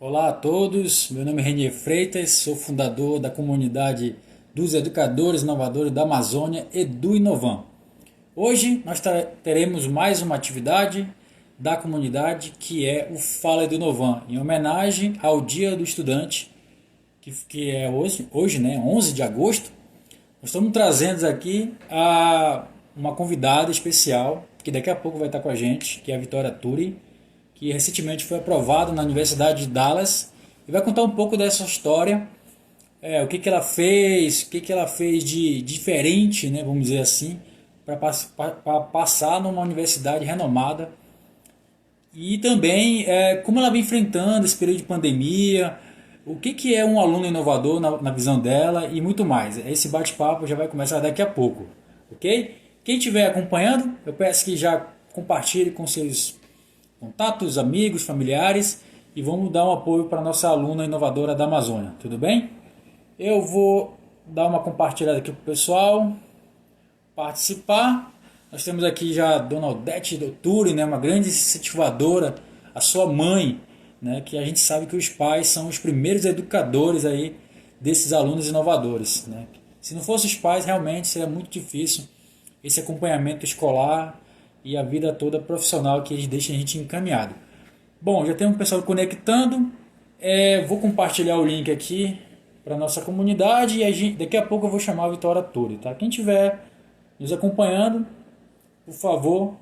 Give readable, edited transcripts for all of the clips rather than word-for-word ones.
Olá a todos, meu nome é Renier Freitas, sou fundador da comunidade dos educadores inovadores da Amazônia, Edu Inovam. Hoje nós teremos mais uma atividade da comunidade que é o Fala Edu Inovam, em homenagem ao Dia do Estudante, que é hoje, né, 11 de agosto. Nós estamos trazendo aqui uma convidada especial, que daqui a pouco vai estar com a gente, que é a Vitória Turi, que recentemente foi aprovada na Universidade de Dallas e vai contar um pouco dessa história, o que ela fez, o que ela fez de diferente, né, vamos dizer assim, para passar numa universidade renomada e também como ela vem enfrentando esse período de pandemia, o que é um aluno inovador na visão dela e muito mais. Esse bate-papo já vai começar daqui a pouco, ok? Quem estiver acompanhando, eu peço que já compartilhe com seus contatos, amigos, familiares e vamos dar um apoio para a nossa aluna inovadora da Amazônia, tudo bem? Eu vou dar uma compartilhada aqui para o pessoal participar. Nós temos aqui já a Dona Odete Dotturi, né, uma grande incentivadora, a sua mãe, né, que a gente sabe que os pais são os primeiros educadores aí desses alunos inovadores, né? Se não fossem os pais, realmente seria muito difícil esse acompanhamento escolar e a vida toda profissional que eles deixam a gente encaminhado. Bom, já tem um pessoal conectando. Vou compartilhar o link aqui para nossa comunidade e daqui a pouco eu vou chamar a Vitória Turi, tá? Quem estiver nos acompanhando, por favor,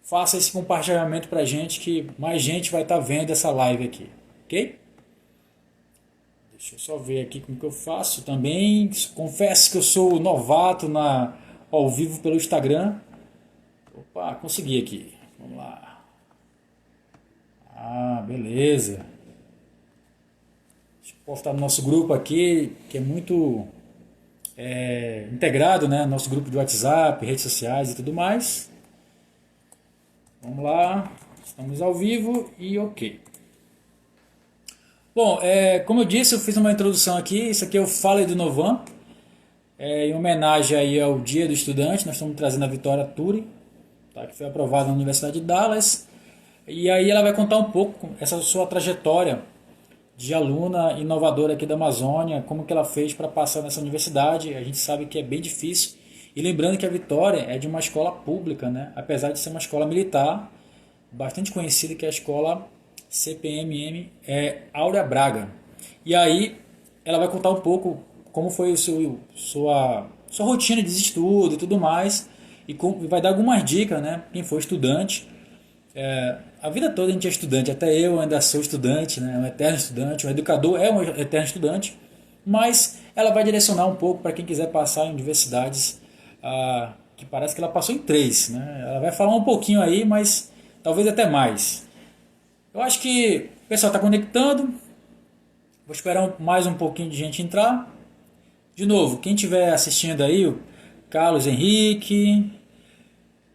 faça esse compartilhamento para a gente, que mais gente vai estar vendo essa live aqui, ok? Deixa eu só ver aqui como que eu faço também. Confesso que eu sou novato ao vivo pelo Instagram. Opa, consegui aqui. Vamos lá. Beleza. Deixa eu postar no nosso grupo aqui, que é muito integrado, né? Nosso grupo de WhatsApp, redes sociais e tudo mais. Vamos lá. Estamos ao vivo e ok. Bom, como eu disse, eu fiz uma introdução aqui. Isso aqui é o Fala Edu Inovam. Em homenagem aí ao Dia do Estudante, nós estamos trazendo a Vitória Turi, tá, que foi aprovada na Universidade de Dallas. E aí ela vai contar um pouco essa sua trajetória de aluna inovadora aqui da Amazônia, como que ela fez para passar nessa universidade. A gente sabe que é bem difícil. E lembrando que a Vitória é de uma escola pública, né? Apesar de ser uma escola militar, bastante conhecida, que é a escola CPMM Áurea Braga. E aí ela vai contar um pouco como foi sua rotina de estudo e tudo mais, e vai dar algumas dicas, né? Quem for estudante, a vida toda a gente é estudante, até eu ainda sou estudante, né? Um eterno estudante, um educador é um eterno estudante, mas ela vai direcionar um pouco para quem quiser passar em universidades, que parece que ela passou em 3, né? Ela vai falar um pouquinho aí, mas talvez até mais. Eu acho que o pessoal está conectando, vou esperar mais um pouquinho de gente entrar. De novo, quem estiver assistindo aí, o Carlos Henrique,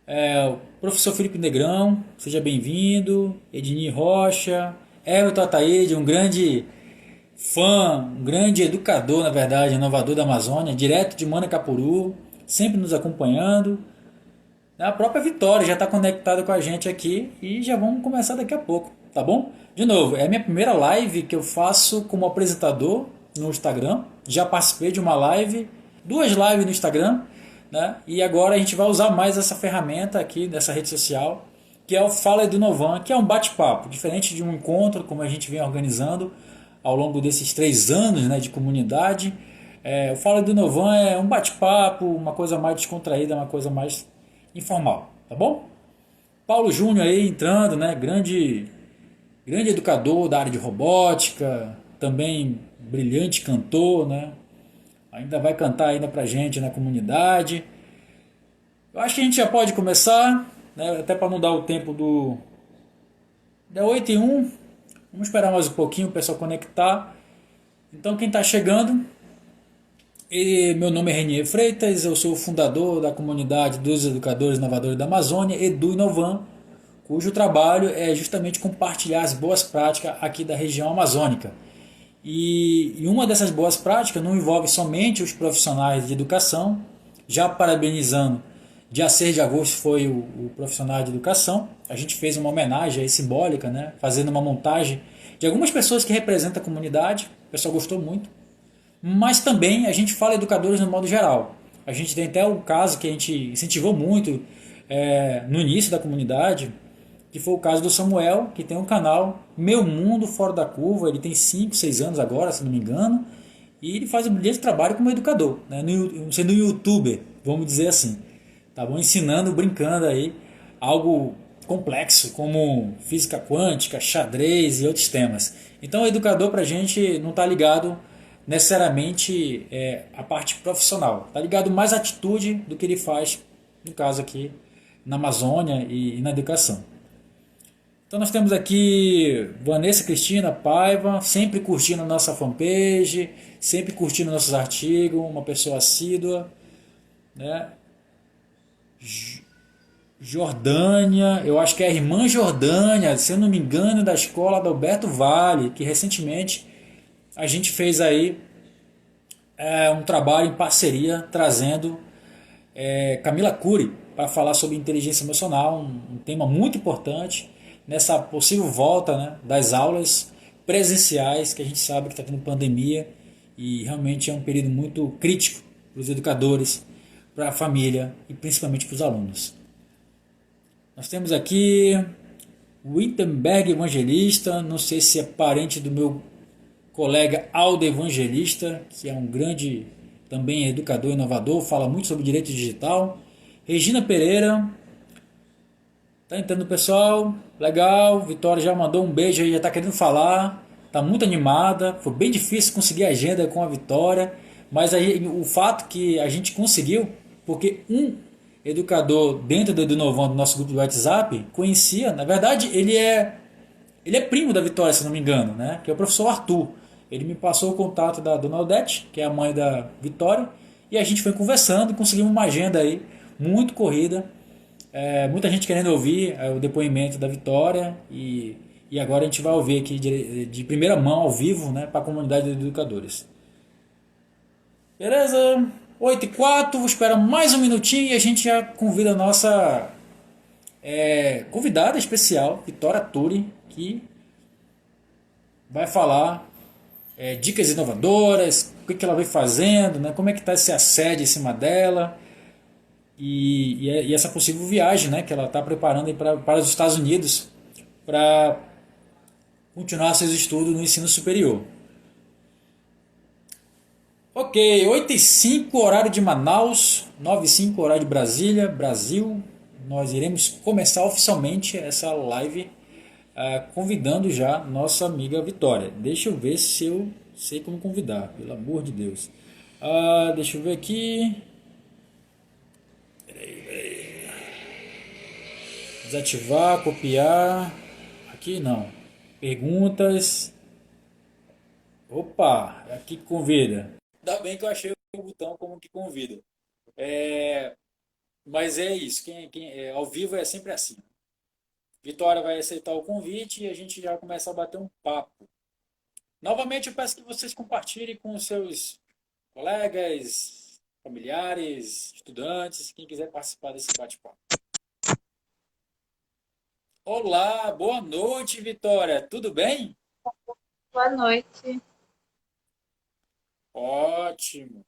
o professor Felipe Negrão, seja bem-vindo, Ednir Rocha, Everton Ataíde, um grande fã, um grande educador, na verdade, inovador da Amazônia, direto de Manacapuru, sempre nos acompanhando. A própria Vitória já está conectada com a gente aqui e já vamos começar daqui a pouco, tá bom? De novo, é a minha primeira live que eu faço como apresentador no Instagram. Já participei de uma live, 2 lives no Instagram, né? E agora a gente vai usar mais essa ferramenta aqui dessa rede social, que é o Fala Edu Inovam, que é um bate-papo, diferente de um encontro como a gente vem organizando ao longo desses 3 anos, né, de comunidade. O Fala Edu Inovam é um bate-papo, uma coisa mais descontraída, uma coisa mais informal, tá bom? Paulo Júnior aí entrando, né, grande educador da área de robótica, também brilhante cantor, né? Ainda vai cantar ainda pra gente na comunidade. Eu acho que a gente já pode começar, né? Até para não dar o tempo do 8:01. Vamos esperar mais um pouquinho o pessoal conectar. Então quem está chegando, meu nome é Renier Freitas, eu sou o fundador da comunidade dos educadores inovadores da Amazônia, Edu Inovam, cujo trabalho é justamente compartilhar as boas práticas aqui da região amazônica. E uma dessas boas práticas não envolve somente os profissionais de educação, já parabenizando, dia 6 de agosto foi o profissional de educação, a gente fez uma homenagem aí simbólica, né, fazendo uma montagem de algumas pessoas que representam a comunidade, o pessoal gostou muito, mas também a gente fala educadores no modo geral. A gente tem até um caso que a gente incentivou muito no início da comunidade, que foi o caso do Samuel, que tem um canal Meu Mundo Fora da Curva. Ele tem 5 6 anos agora, se não me engano, e ele faz um brilhante trabalho como educador, né? Sendo um youtuber, vamos dizer assim, tá bom? Ensinando, brincando aí algo complexo como física quântica, xadrez e outros temas. Então, o educador para a gente não está ligado necessariamente à parte profissional, está ligado mais à atitude do que ele faz, no caso aqui na Amazônia e na educação. Então nós temos aqui Vanessa Cristina Paiva, sempre curtindo a nossa fanpage, sempre curtindo nossos artigos, uma pessoa assídua, né? Jordânia, eu acho que é a irmã Jordânia, se eu não me engano, da escola do Alberto Vale, que recentemente a gente fez aí um trabalho em parceria trazendo Camila Cury para falar sobre inteligência emocional, um tema muito importante nessa possível volta, né, das aulas presenciais, que a gente sabe que está tendo pandemia e realmente é um período muito crítico para os educadores, para a família e principalmente para os alunos. Nós temos aqui Wittenberg Evangelista, não sei se é parente do meu colega Aldo Evangelista, que é um grande também educador inovador, fala muito sobre direito digital. Regina Pereira, tá entrando o pessoal, legal. Vitória já mandou um beijo aí, já tá querendo falar, tá muito animada. Foi bem difícil conseguir a agenda com a Vitória, mas aí o fato que a gente conseguiu, porque um educador dentro do Edunovão, do nosso grupo do WhatsApp, conhecia, na verdade ele é primo da Vitória, se não me engano, né? Que é o professor Arthur. Ele me passou o contato da dona Odete, que é a mãe da Vitória, e a gente foi conversando e conseguimos uma agenda aí muito corrida. Muita gente querendo ouvir o depoimento da Vitória e agora a gente vai ouvir aqui de primeira mão, ao vivo, né, para a comunidade de educadores. Beleza? 8h04, vou esperar mais um minutinho e a gente já convida a nossa convidada especial, Vitória Turi, que vai falar dicas inovadoras, o que ela vem fazendo, né, como é que está esse assédio em cima dela e essa possível viagem, né, que ela está preparando para os Estados Unidos para continuar seus estudos no ensino superior. Ok, 8h05 horário de Manaus, 9h05 horário de Brasília, Brasil. Nós iremos começar oficialmente essa live convidando já nossa amiga Vitória. Deixa eu ver se eu sei como convidar, pelo amor de Deus. Deixa eu ver aqui. Desativar, copiar. Aqui não. Perguntas. Opa, aqui que convida. Ainda bem que eu achei o botão como que convida. Mas é isso, ao vivo é sempre assim. Vitória vai aceitar o convite e a gente já começa a bater um papo. Novamente eu peço que vocês compartilhem com os seus colegas, familiares, estudantes, quem quiser participar desse bate-papo. Olá, boa noite, Vitória. Tudo bem? Boa noite. Ótimo.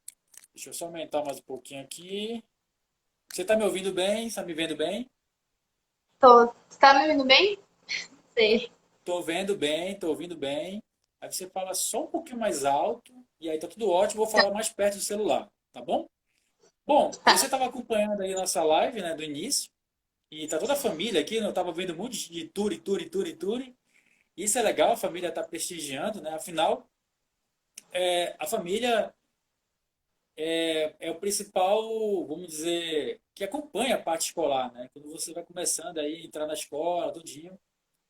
Deixa eu só aumentar mais um pouquinho aqui. Você está me ouvindo bem? Está me vendo bem? Tô. Você tá me ouvindo bem? Sei. Tô vendo bem, tô ouvindo bem. Aí você fala só um pouquinho mais alto e aí tá tudo ótimo. Vou falar mais perto do celular, tá bom? Bom, você Tá. estava acompanhando aí nossa live, né, do início e tá toda a família aqui, né? Eu tava vendo um monte de Turi. Isso é legal, a família tá prestigiando, né? Afinal, a família é o principal, vamos dizer, que acompanha a parte escolar, né? Quando você vai começando aí a entrar na escola, tudinho.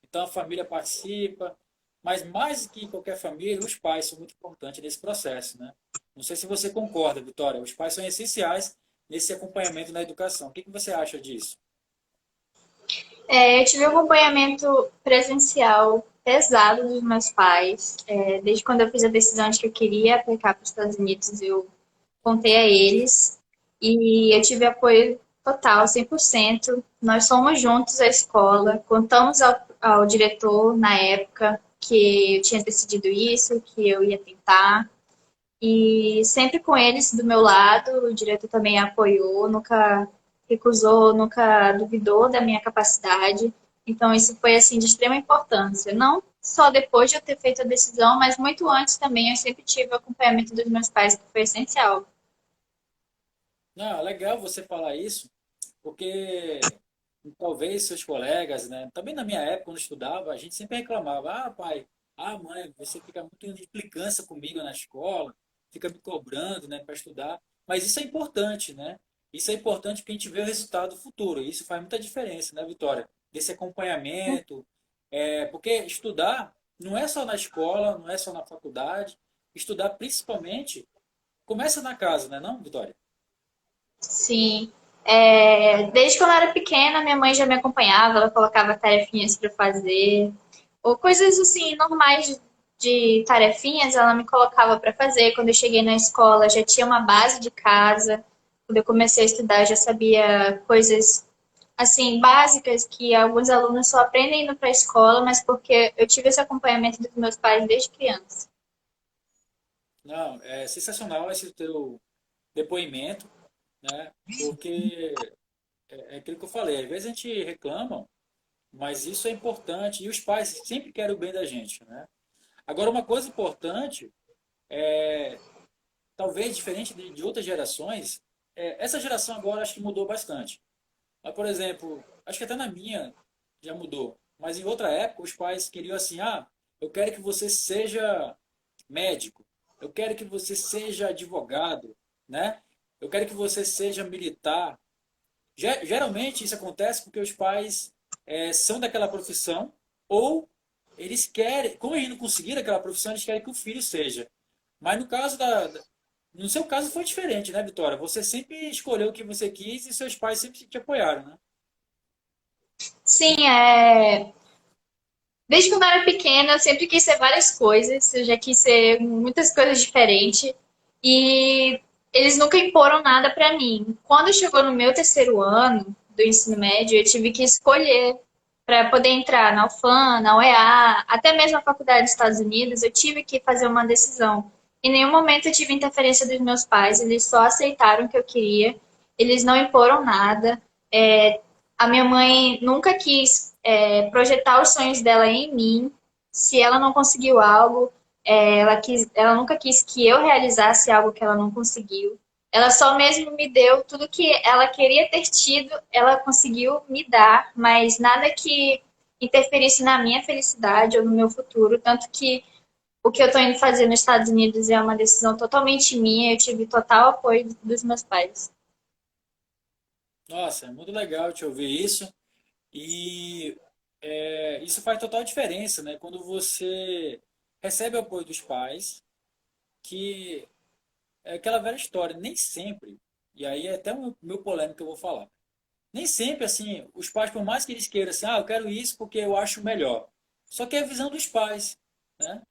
Então a família participa, mas mais que qualquer família, os pais são muito importantes nesse processo, né? Não sei se você concorda, Vitória. Os pais são essenciais nesse acompanhamento na educação. O que você acha disso? Eu tive um acompanhamento presencial pesado dos meus pais. Desde quando eu fiz a decisão de que eu queria aplicar para os Estados Unidos, eu contei a eles. E eu tive apoio total, 100%. Nós fomos juntos à escola, contamos ao diretor na época que eu tinha decidido isso, que eu ia tentar. E sempre com eles do meu lado, o diretor também apoiou, nunca recusou, nunca duvidou da minha capacidade. Então, isso foi, assim, de extrema importância. Não só depois de eu ter feito a decisão, mas muito antes também, eu sempre tive o acompanhamento dos meus pais, que foi essencial. Não, legal você falar isso, porque talvez seus colegas, né? Também na minha época, quando eu estudava, a gente sempre reclamava: ah, pai, ah, mãe, você fica muito implicância comigo na escola, fica me cobrando, né, para estudar. Mas isso é importante, né? Isso é importante porque a gente vê o resultado futuro. Isso faz muita diferença, né, Vitória? Desse acompanhamento. Porque estudar não é só na escola, não é só na faculdade. Estudar principalmente começa na casa, né, não, Vitória? Sim. Desde quando eu era pequena, minha mãe já me acompanhava, ela colocava tarefinhas para fazer, ou coisas assim, normais de tarefinhas, ela me colocava para fazer. Quando eu cheguei na escola, já tinha uma base de casa. Quando eu comecei a estudar, eu já sabia coisas assim básicas que alguns alunos só aprendem indo para a escola, mas porque eu tive esse acompanhamento dos meus pais desde criança. Não, é sensacional esse teu depoimento, né? Porque é aquilo que eu falei, às vezes a gente reclama, mas isso é importante e os pais sempre querem o bem da gente, né? Agora, uma coisa importante, talvez diferente de outras gerações, essa geração agora acho que mudou bastante. Mas, por exemplo, acho que até na minha já mudou, mas em outra época os pais queriam assim: ah, eu quero que você seja médico, eu quero que você seja advogado, né? Eu quero que você seja militar. Geralmente isso acontece porque os pais são daquela profissão ou eles querem, como eles não conseguiram aquela profissão, eles querem que o filho seja. Mas no caso no seu caso foi diferente, né, Vitória? Você sempre escolheu o que você quis e seus pais sempre te apoiaram, né? Sim, desde quando eu era pequena, eu sempre quis ser várias coisas, eu já quis ser muitas coisas diferentes e eles nunca imporam nada pra mim. Quando chegou no meu terceiro ano do ensino médio, eu tive que escolher para poder entrar na UFAM, na UEA, até mesmo na faculdade dos Estados Unidos, eu tive que fazer uma decisão. Em nenhum momento eu tive interferência dos meus pais, eles só aceitaram o que eu queria, eles não imporam nada. É, a minha mãe nunca quis projetar os sonhos dela em mim. Se ela não conseguiu algo, ela nunca quis que eu realizasse algo que ela não conseguiu. Ela só mesmo me deu tudo que ela queria ter tido, ela conseguiu me dar, mas nada que interferisse na minha felicidade ou no meu futuro. Tanto que o que eu estou indo fazer nos Estados Unidos é uma decisão totalmente minha, eu tive total apoio dos meus pais. Nossa, é muito legal te ouvir isso. E isso faz total diferença, né? Quando você recebe o apoio dos pais, que é aquela velha história, nem sempre, e aí é até o meu polêmico que eu vou falar. Nem sempre, assim, os pais, por mais que eles queiram assim, ah, eu quero isso porque eu acho melhor. Só que é a visão dos pais, né?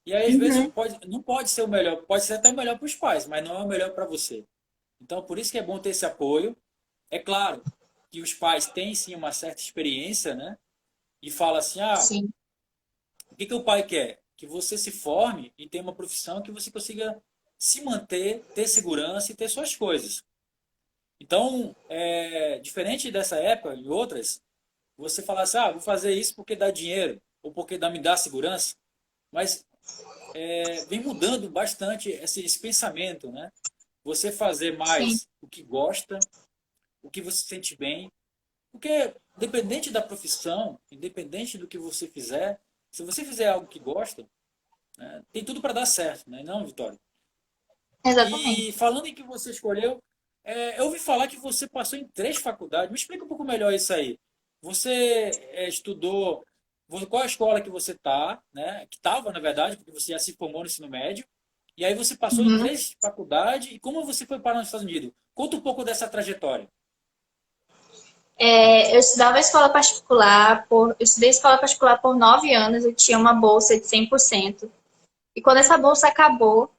E aí, às vezes, Uhum. não pode ser o melhor, pode ser até o melhor para os pais, mas não é o melhor para você. Então, por isso que é bom ter esse apoio. É claro que os pais têm, sim, uma certa experiência, né? E fala assim, ah, Sim, o que que o pai quer? Que você se forme e tenha uma profissão que você consiga se manter, ter segurança e ter suas coisas. Então, diferente dessa época e outras, você falar assim, ah, vou fazer isso porque dá dinheiro ou porque me dá segurança, mas vem mudando bastante esse pensamento, né? Você fazer sim. mais o que gosta, o que você sente bem, porque independente da profissão, independente do que você fizer, se você fizer algo que gosta, né, tem tudo para dar certo, né? Não, Vitória? E Exatamente. falando em que você escolheu, eu ouvi falar que você passou em 3 faculdades. Me explica um pouco melhor isso aí. Você estudou, qual a escola que você está, né? Que estava, na verdade, porque você já se formou no ensino médio. E aí você passou em Uhum. 3 faculdades. E como você foi parar nos Estados Unidos? Conta um pouco dessa trajetória. Eu estudava escola particular eu estudei escola particular por 9 anos, eu tinha uma bolsa de 100%. E quando essa bolsa acabou,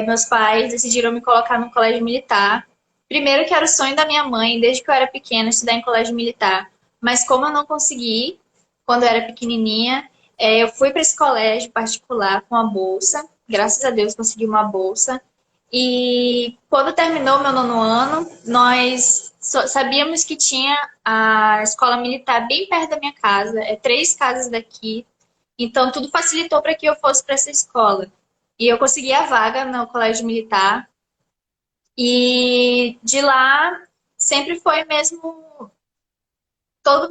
meus pais decidiram me colocar no colégio militar. Primeiro que era o sonho da minha mãe, desde que eu era pequena, estudar em colégio militar. Mas como eu não consegui, quando eu era pequenininha, Eu fui para esse colégio particular com a bolsa, graças a Deus consegui uma bolsa. E quando terminou meu nono ano, nós sabíamos que tinha a escola militar bem perto da minha casa, é 3 casas daqui. Então tudo facilitou para que eu fosse para essa escola. E eu consegui a vaga no colégio militar. E de lá sempre foi mesmo todo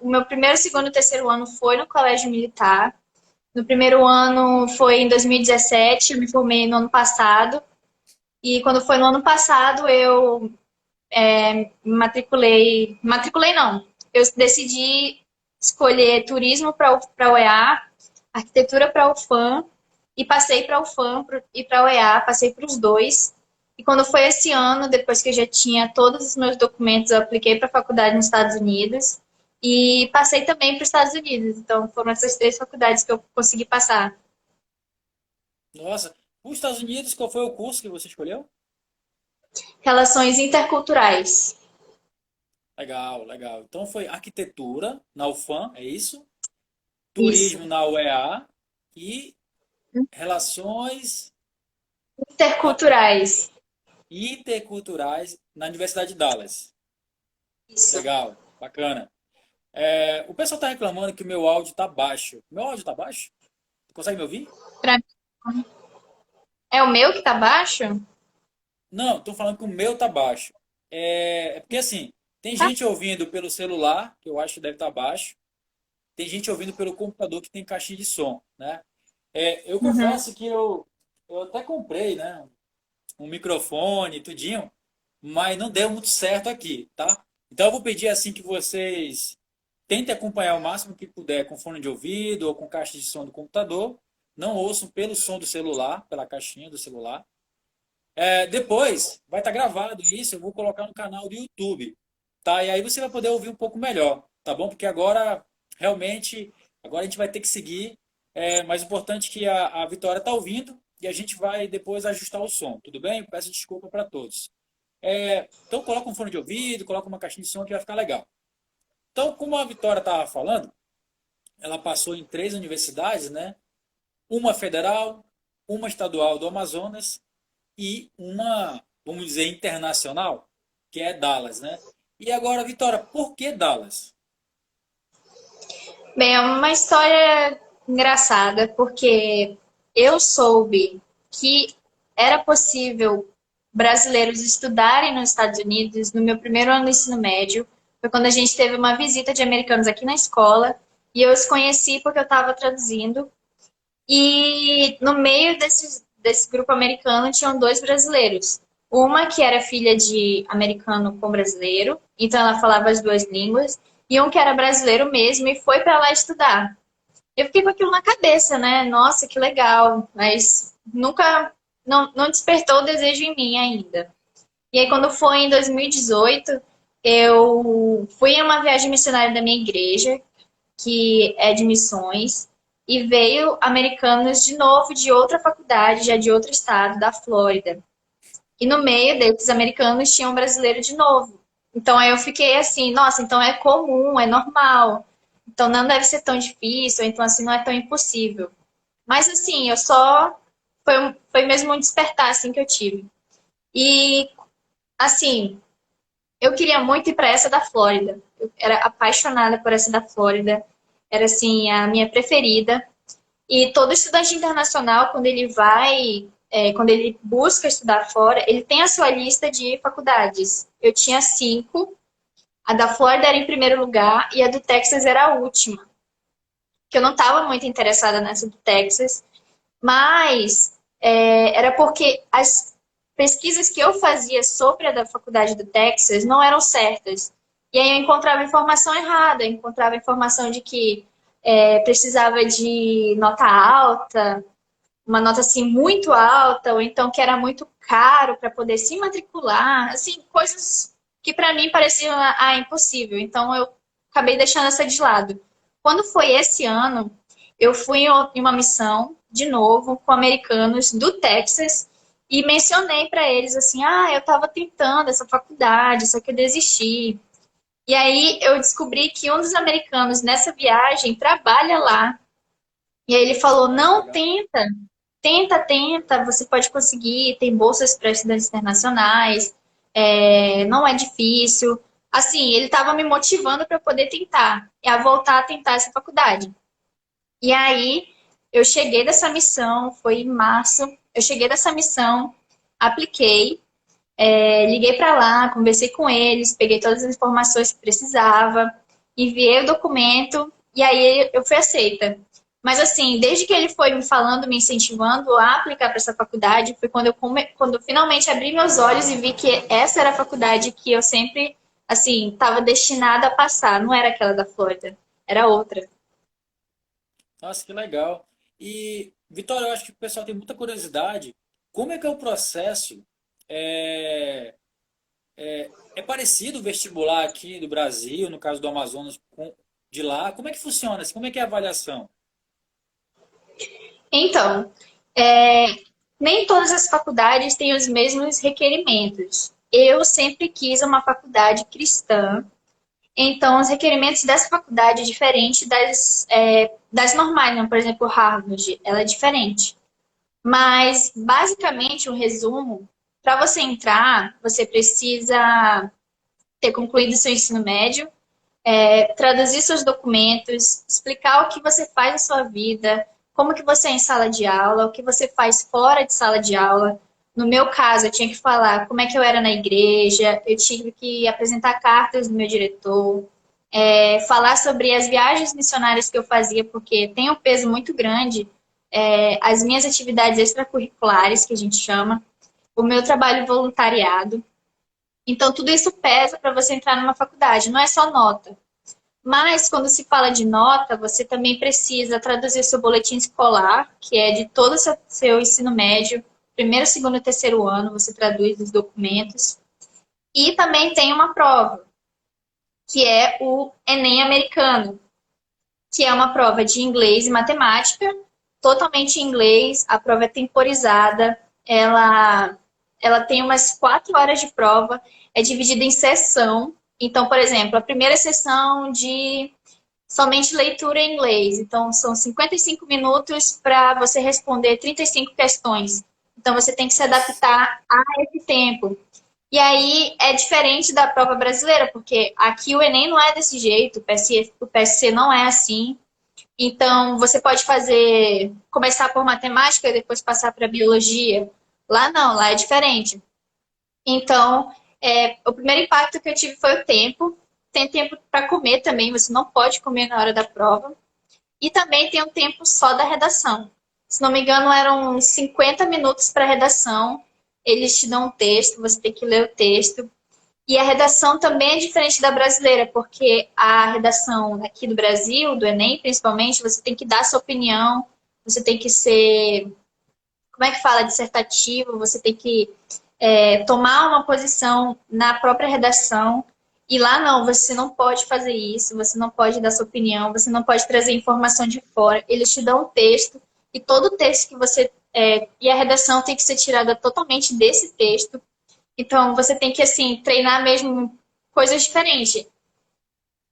o meu primeiro, segundo e terceiro ano foi no colégio militar. No primeiro ano foi em 2017, eu me formei no ano passado. E quando foi no ano passado, eu me matriculei. Matriculei não. Eu decidi escolher turismo para a UEA, arquitetura para a UFAM, e passei para a UFAM e para a UEA, passei para os dois. E quando foi esse ano, depois que eu já tinha todos os meus documentos, eu apliquei para a faculdade nos Estados Unidos e passei também para os Estados Unidos. Então foram essas 3 faculdades que eu consegui passar. Nossa, os Estados Unidos, qual foi o curso que você escolheu? Relações interculturais. Legal, legal. Então foi arquitetura na UFAM, é isso? Isso. Turismo na UEA e relações na- Interculturais. interculturais na Universidade de Dallas. Isso. Legal, bacana. O pessoal está reclamando que o meu áudio está baixo. Meu áudio está baixo? Consegue me ouvir? Pra- É o meu que tá baixo? Não, estou falando que o meu tá baixo. É porque assim, tem Tá. gente ouvindo pelo celular, que eu acho que deve estar baixo. Tem gente ouvindo pelo computador que tem caixinha de som, né? Eu Uhum. confesso que eu até comprei, né? Um microfone, tudinho, mas não deu muito certo aqui, tá? Então eu vou pedir assim que vocês tentem acompanhar o máximo que puder com fone de ouvido ou com caixa de som do computador. Não ouçam pelo som do celular, pela caixinha do celular. Depois vai estar gravado isso, eu vou colocar no canal do YouTube, tá? E aí você vai poder ouvir um pouco melhor, tá bom? Porque agora, realmente, agora a gente vai ter que seguir. Mais importante que a Vitória está ouvindo e a gente vai depois ajustar o som, tudo bem? Eu peço desculpa para todos. Então coloca um fone de ouvido, coloca uma caixinha de som que vai ficar legal. Então, como a Vitória estava falando, ela passou em 3 universidades, né? Uma federal, uma estadual do Amazonas e uma, vamos dizer, internacional, que é Dallas, né? E agora, Vitória, por que Dallas? Bem, é uma história engraçada, porque eu soube que era possível brasileiros estudarem nos Estados Unidos no meu primeiro ano do ensino médio. Foi quando a gente teve uma visita de americanos aqui na escola, e eu os conheci porque eu estava traduzindo. E no meio desse grupo americano tinham 2 brasileiros. Uma que era filha de americano com brasileiro, então ela falava as 2 línguas, e um que era brasileiro mesmo e foi para lá estudar. Eu fiquei com aquilo na cabeça, né? Nossa, que legal, mas nunca, não despertou o desejo em mim ainda. E aí, quando foi em 2018, eu fui em uma viagem missionária da minha igreja, que é de missões, e veio americanos de novo de outra faculdade, já de outro estado, da Flórida. E no meio desses americanos tinha um brasileiro de novo. Então aí eu fiquei assim, nossa, então é comum, é normal. Então não deve ser tão difícil, então assim não é tão impossível. Mas assim, eu só foi mesmo um despertar assim que eu tive. E assim, eu queria muito ir para essa da Flórida. Eu era apaixonada por essa da Flórida. Era assim a minha preferida. E todo estudante internacional, quando ele vai, quando ele busca estudar fora, ele tem a sua lista de faculdades. Eu tinha 5, a da Flórida era em primeiro lugar e a do Texas era a última. Que eu não estava muito interessada nessa do Texas, mas era porque as pesquisas que eu fazia sobre a da faculdade do Texas não eram certas. E aí eu encontrava informação errada, eu encontrava informação de que precisava de nota alta, uma nota assim muito alta, ou então que era muito caro para poder se matricular, assim, coisas que para mim pareciam impossível. Então eu acabei deixando essa de lado. Quando foi esse ano, eu fui em uma missão de novo com americanos do Texas e mencionei para eles assim: "Ah, eu estava tentando essa faculdade, só que eu desisti". E aí eu descobri que um dos americanos nessa viagem trabalha lá E aí ele falou, Nossa, não, legal. tenta, tenta, você pode conseguir, tem bolsas para estudantes internacionais, não é difícil. Assim, ele estava me motivando para poder tentar, e a voltar a tentar essa faculdade. E aí, eu cheguei dessa missão, foi em março, eu cheguei dessa missão, apliquei, liguei para lá, conversei com eles, peguei todas as informações que precisava, enviei o documento e aí eu fui aceita. Mas assim, desde que ele foi me falando, me incentivando a aplicar para essa faculdade, foi quando eu finalmente abri meus olhos e vi que essa era a faculdade que eu sempre, assim, estava destinada a passar. Não era aquela da Flórida, era outra. Nossa, que legal. E, Vitória, eu acho que o pessoal tem muita curiosidade. Como é que é o processo? É, é parecido o vestibular aqui do Brasil, no caso do Amazonas, com de lá? Como é que funciona? Como é que é a avaliação? Então, nem todas as faculdades têm os mesmos requerimentos. Eu sempre quis uma faculdade cristã, então os requerimentos dessa faculdade é diferente das normais, né? Por exemplo, Harvard, ela é diferente. Mas, basicamente, um resumo, para você entrar, você precisa ter concluído seu ensino médio, traduzir seus documentos, explicar o que você faz na sua vida, como que você é em sala de aula, o que você faz fora de sala de aula. No meu caso, eu tinha que falar como é que eu era na igreja, eu tive que apresentar cartas do meu diretor, falar sobre as viagens missionárias que eu fazia, porque tem um peso muito grande, as minhas atividades extracurriculares, que a gente chama, o meu trabalho voluntariado. Então, tudo isso pesa para você entrar numa faculdade, não é só nota. Mas, quando se fala de nota, você também precisa traduzir seu boletim escolar, que é de todo o seu ensino médio, primeiro, segundo e terceiro ano, você traduz os documentos. E também tem uma prova, que é o Enem americano, que é uma prova de inglês e matemática, totalmente em inglês, a prova é temporizada, ela tem umas 4 horas de prova, é dividida em sessão. Então, por exemplo, a primeira sessão de somente leitura em inglês. Então, são 55 minutos para você responder 35 questões. Então, você tem que se Nossa, adaptar a esse tempo. E aí é diferente da prova brasileira, porque aqui o Enem não é desse jeito, o PSC não é assim. Então, você pode começar por matemática e depois passar para biologia. Lá não, lá é diferente. Então, o primeiro impacto que eu tive foi o tempo. Tem tempo para comer também, você não pode comer na hora da prova. E também tem um tempo só da redação. Se não me engano, eram uns 50 minutos para redação. Eles te dão um texto, você tem que ler o texto. E a redação também é diferente da brasileira, porque a redação aqui do Brasil, do Enem principalmente, você tem que dar sua opinião, você tem que ser, como é que fala, dissertativo, você tem que tomar uma posição na própria redação. E lá não, você não pode fazer isso, você não pode dar sua opinião, você não pode trazer informação de fora. Eles te dão um texto e todo o texto que você. E a redação tem que ser tirada totalmente desse texto. Então você tem que assim treinar mesmo coisas diferentes.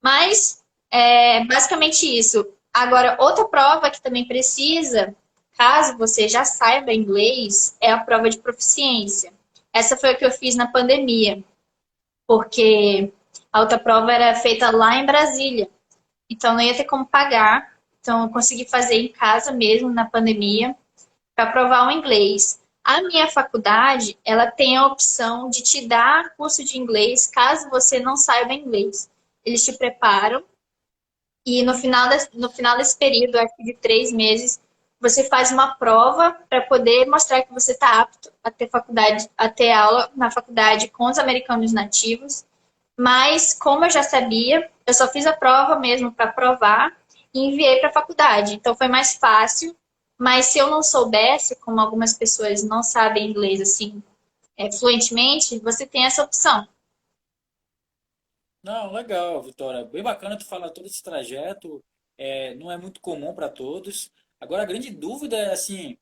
Mas basicamente isso. Agora, outra prova que também precisa, caso você já saiba inglês, é a prova de proficiência. Essa foi a que eu fiz na pandemia, porque a outra prova era feita lá em Brasília. Então não ia ter como pagar. Então eu consegui fazer em casa mesmo na pandemia para provar o inglês. A minha faculdade, ela tem a opção de te dar curso de inglês caso você não saiba inglês. Eles te preparam e no final desse período, acho que de 3 meses, você faz uma prova para poder mostrar que você está apto a ter faculdade, a ter aula na faculdade com os americanos nativos. Mas, como eu já sabia, eu só fiz a prova mesmo para provar e enviei para a faculdade. Então, foi mais fácil. Mas se eu não soubesse, como algumas pessoas não sabem inglês assim, fluentemente, você tem essa opção. não, legal, Vitória. Bem bacana tu falar todo esse trajeto. Não é muito comum para todos. Agora, a grande dúvida é assim,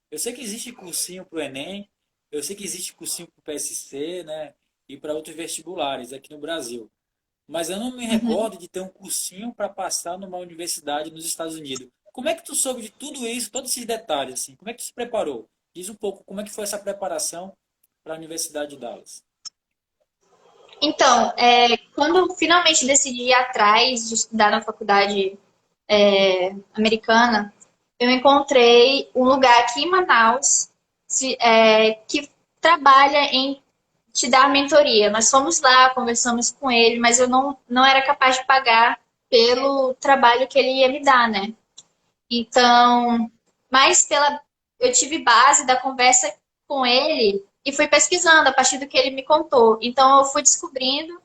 eu sei que existe cursinho para o Enem, eu sei que existe cursinho para o PSC, né? E para outros vestibulares aqui no Brasil. Mas eu não me Uhum. recordo de ter um cursinho para passar numa universidade nos Estados Unidos. como é que tu soube de tudo isso, todos esses detalhes, assim? Como é que tu se preparou? Diz um pouco como é que foi essa preparação para a Universidade de Dallas. Então, quando eu finalmente decidi ir atrás de estudar na faculdade americana, eu encontrei um lugar aqui em Manaus que trabalha em te dar mentoria. Nós fomos lá, conversamos com ele, mas eu não era capaz de pagar pelo trabalho que ele ia me dar, né? Então, mas eu tive base da conversa com ele e fui pesquisando a partir do que ele me contou. Então, eu fui descobrindo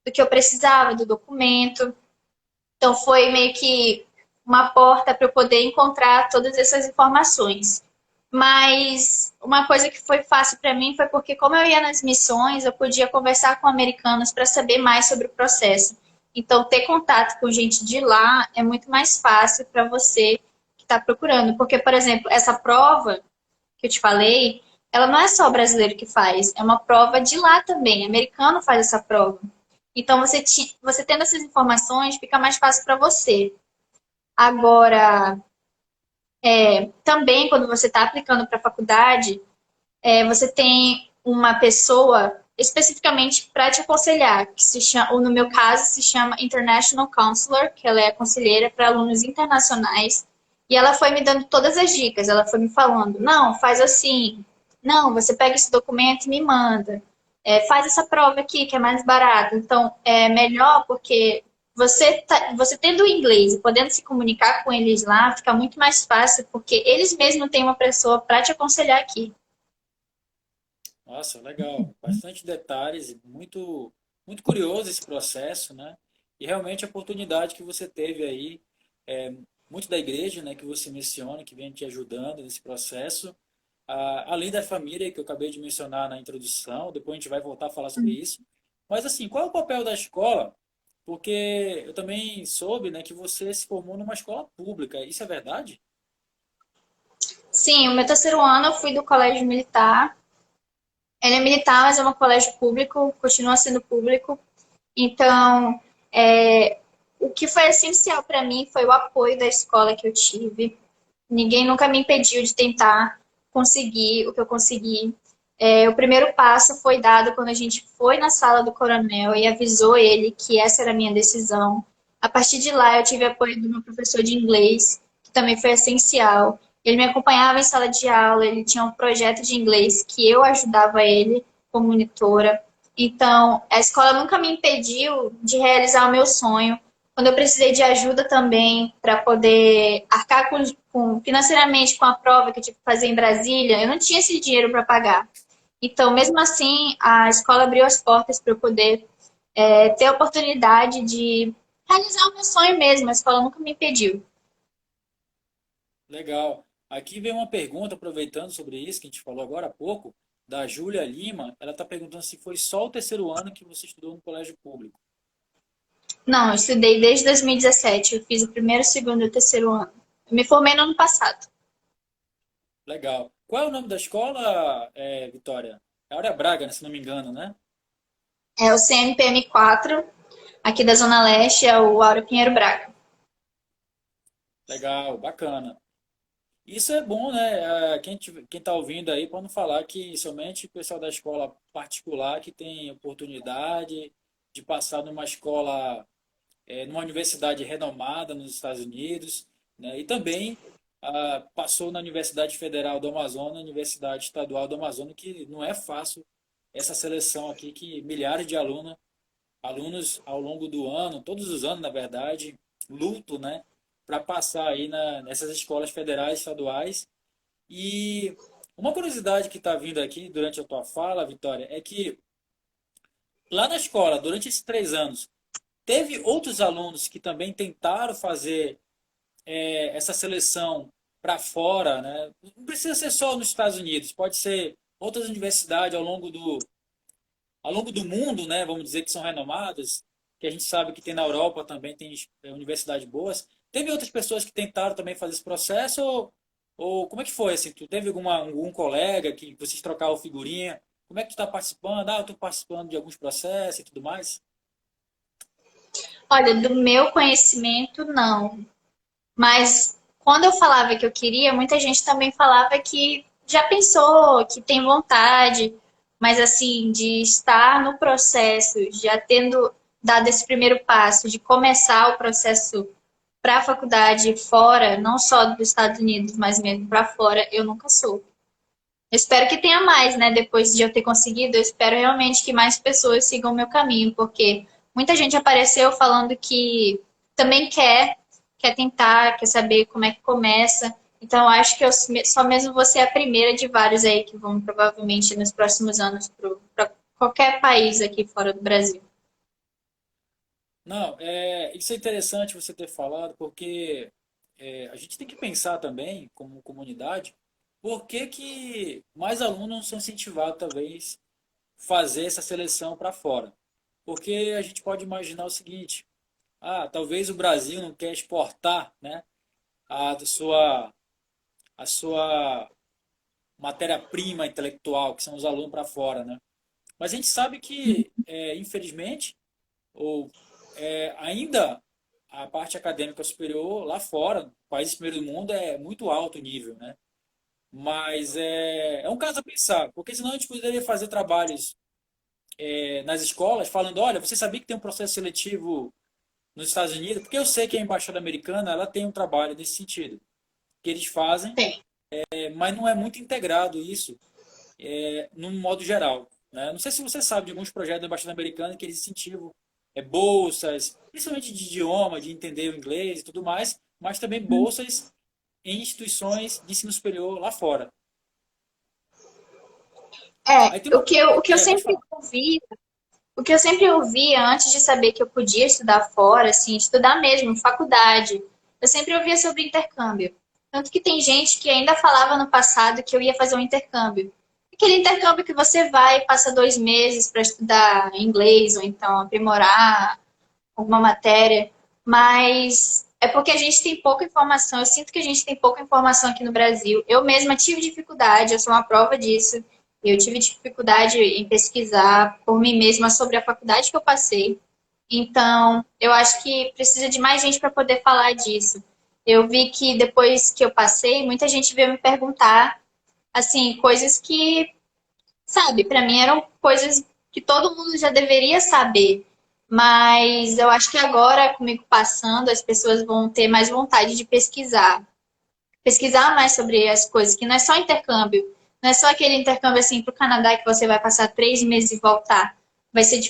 do que eu precisava, do documento. Então, foi meio que uma porta para eu poder encontrar todas essas informações. Mas uma coisa que foi fácil para mim foi porque, como eu ia nas missões, eu podia conversar com americanos para saber mais sobre o processo. Então, ter contato com gente de lá é muito mais fácil para você que está procurando. Porque, por exemplo, essa prova que eu te falei, ela não é só brasileiro que faz, é uma prova de lá também. Americano faz essa prova. Então, você tendo essas informações, fica mais fácil para você. Agora, também, quando você está aplicando para a faculdade, você tem uma pessoa especificamente para te aconselhar, que se chama, ou no meu caso, se chama International Counselor, que ela é conselheira para alunos internacionais. E ela foi me dando todas as dicas. Ela foi me falando, não, faz assim. Não, você pega esse documento e me manda. Faz essa prova aqui, que é mais barato. Então, é melhor porque você tendo o inglês e podendo se comunicar com eles lá, fica muito mais fácil, porque eles mesmos têm uma pessoa para te aconselhar aqui. Nossa, legal. Bastante detalhes, muito curioso esse processo, né? E realmente a oportunidade que você teve aí, é, muito da igreja, né, que você menciona, que vem te ajudando nesse processo, além da família que eu acabei de mencionar na introdução, depois a gente vai voltar a falar sobre isso. Mas assim, qual é o papel da escola? Porque eu também soube, né, que você se formou numa escola pública. Isso é verdade? Sim, o meu terceiro ano eu fui do colégio militar. Ele é militar, mas é um colégio público, continua sendo público. Então, o que foi essencial para mim foi o apoio da escola que eu tive. Ninguém nunca me impediu de tentar conseguir o que eu consegui. O primeiro passo foi dado quando a gente foi na sala do coronel e avisou ele que essa era a minha decisão. A partir de lá, eu tive apoio do meu professor de inglês, que também foi essencial. Ele me acompanhava em sala de aula, ele tinha um projeto de inglês que eu ajudava ele como monitora. Então, a escola nunca me impediu de realizar o meu sonho. Quando eu precisei de ajuda também para poder arcar financeiramente com a prova que eu tive que fazer em Brasília, eu não tinha esse dinheiro para pagar. Então, mesmo assim, a escola abriu as portas para eu poder ter a oportunidade de realizar o meu sonho mesmo. A escola nunca me impediu. Legal. Aqui vem uma pergunta, aproveitando sobre isso que a gente falou agora há pouco, da Júlia Lima. Ela está perguntando se foi só o terceiro ano que você estudou no colégio público. Não, eu estudei desde 2017. Eu fiz o primeiro, segundo e o terceiro ano. Eu me formei no ano passado. Legal. Qual é o nome da escola, Vitória? É Áurea Braga, né, se não me engano, né? É o CNPM4, aqui da Zona Leste, é o Aura Pinheiro Braga. Legal, bacana. Isso é bom, né? Quem está ouvindo aí, para não falar que somente o pessoal da escola particular que tem oportunidade de passar numa escola, numa universidade renomada nos Estados Unidos, né? E também passou na Universidade Federal do Amazonas, Universidade Estadual do Amazonas, que não é fácil essa seleção aqui, que milhares de alunos ao longo do ano, todos os anos, na verdade, lutam, né, para passar aí nessas escolas federais, estaduais. E uma curiosidade que está vindo aqui durante a tua fala, Vitória, é que lá na escola, durante esses 3 anos, teve outros alunos que também tentaram fazer essa seleção para fora, né? Não precisa ser só nos Estados Unidos, pode ser outras universidades ao longo do mundo, né? Vamos dizer que são renomadas, que a gente sabe que tem na Europa também, tem universidades boas. Teve outras pessoas que tentaram também fazer esse processo ou como é que foi assim? Tu teve algum colega que vocês trocavam figurinha? Como é que tu está participando? Ah, eu estou participando de alguns processos e tudo mais. Olha, do meu conhecimento, não. Mas quando eu falava que eu queria, muita gente também falava que já pensou, que tem vontade, mas assim, de estar no processo, já tendo dado esse primeiro passo, de começar o processo para a faculdade fora, não só dos Estados Unidos, mas mesmo para fora, eu nunca soube. Eu espero que tenha mais, né? Depois de eu ter conseguido, eu espero realmente que mais pessoas sigam o meu caminho, porque muita gente apareceu falando que também quer tentar, quer saber como é que começa. Então, eu acho que eu só mesmo vou ser a primeira de vários aí que vão provavelmente nos próximos anos para qualquer país aqui fora do Brasil. Não, isso é interessante você ter falado, porque a gente tem que pensar também, como comunidade, por que que mais alunos não são incentivados, talvez, fazer essa seleção para fora. Porque a gente pode imaginar o seguinte, talvez o Brasil não quer exportar, né, a sua matéria-prima intelectual, que são os alunos para fora, né? Mas a gente sabe que, infelizmente, ou ainda a parte acadêmica superior lá fora, países primeiro do mundo, é muito alto o nível, né? Mas é um caso a pensar, porque senão a gente poderia fazer trabalhos nas escolas falando, olha, você sabia que tem um processo seletivo nos Estados Unidos? Porque eu sei que a embaixada americana ela tem um trabalho nesse sentido, que eles fazem, Tem. mas não é muito integrado isso num modo geral. Né? Não sei se você sabe de alguns projetos da embaixada americana que eles incentivam bolsas, principalmente de idioma, de entender o inglês e tudo mais, mas também bolsas em instituições de ensino superior lá fora. Aí tem É, uma... o que eu Pode sempre falar. ouvi O que eu sempre ouvia antes de saber que eu podia estudar fora, assim, estudar mesmo, faculdade, eu sempre ouvia sobre intercâmbio. Tanto que tem gente que ainda falava no passado que eu ia fazer um intercâmbio. Aquele intercâmbio que você vai e passa 2 meses para estudar inglês ou então aprimorar alguma matéria, mas é porque a gente tem pouca informação. Eu sinto que a gente tem pouca informação aqui no Brasil. Eu mesma tive dificuldade, eu sou uma prova disso. Eu tive dificuldade em pesquisar por mim mesma sobre a faculdade que eu passei. Então, eu acho que precisa de mais gente para poder falar disso. Eu vi que depois que eu passei, muita gente veio me perguntar, assim, coisas que, sabe, para mim eram coisas que todo mundo já deveria saber. Mas eu acho que agora, comigo passando, as pessoas vão ter mais vontade de pesquisar mais sobre as coisas, que não é só intercâmbio, não é só aquele intercâmbio assim para o Canadá que você vai passar 3 meses e voltar.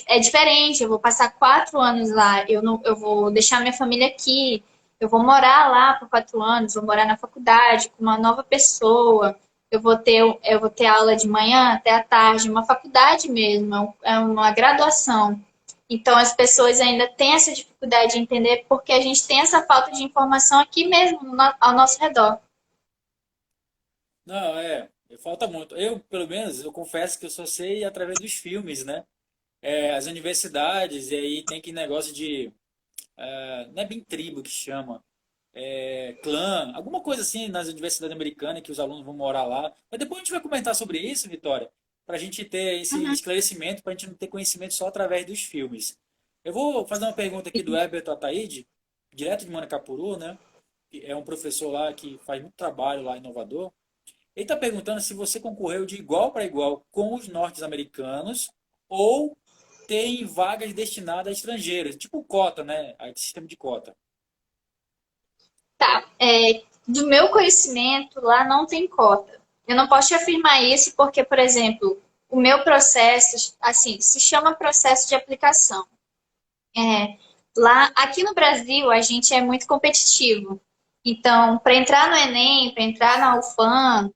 É diferente, eu vou passar 4 anos lá, eu, não, eu vou deixar minha família aqui, eu vou morar lá por 4 anos, vou morar na faculdade com uma nova pessoa, eu vou ter aula de manhã até à tarde, uma faculdade mesmo, é uma graduação. Então, as pessoas ainda têm essa dificuldade de entender porque a gente tem essa falta de informação aqui mesmo, ao nosso redor. Não, falta muito. Eu, pelo menos, eu confesso que eu só sei através dos filmes, né? As universidades, e aí tem que negócio de, não é bem tribo que chama, clã, alguma coisa assim nas universidades americanas que os alunos vão morar lá. Mas depois a gente vai comentar sobre isso, Vitória, para a gente ter esse Uhum. esclarecimento, para a gente não ter conhecimento só através dos filmes. Eu vou fazer uma pergunta aqui do Herbert Ataíde, direto de Manacapuru, né? Que é um professor lá que faz muito trabalho lá em Inovador. Ele está perguntando se você concorreu de igual para igual com os norte-americanos ou tem vagas destinadas a estrangeiros, tipo cota, né? Aí, sistema de cota. Tá. Do meu conhecimento, lá não tem cota. Eu não posso te afirmar isso porque, por exemplo, o meu processo, assim, se chama processo de aplicação. É, lá, aqui no Brasil, a gente é muito competitivo. Então, para entrar no Enem, para entrar na UFAM,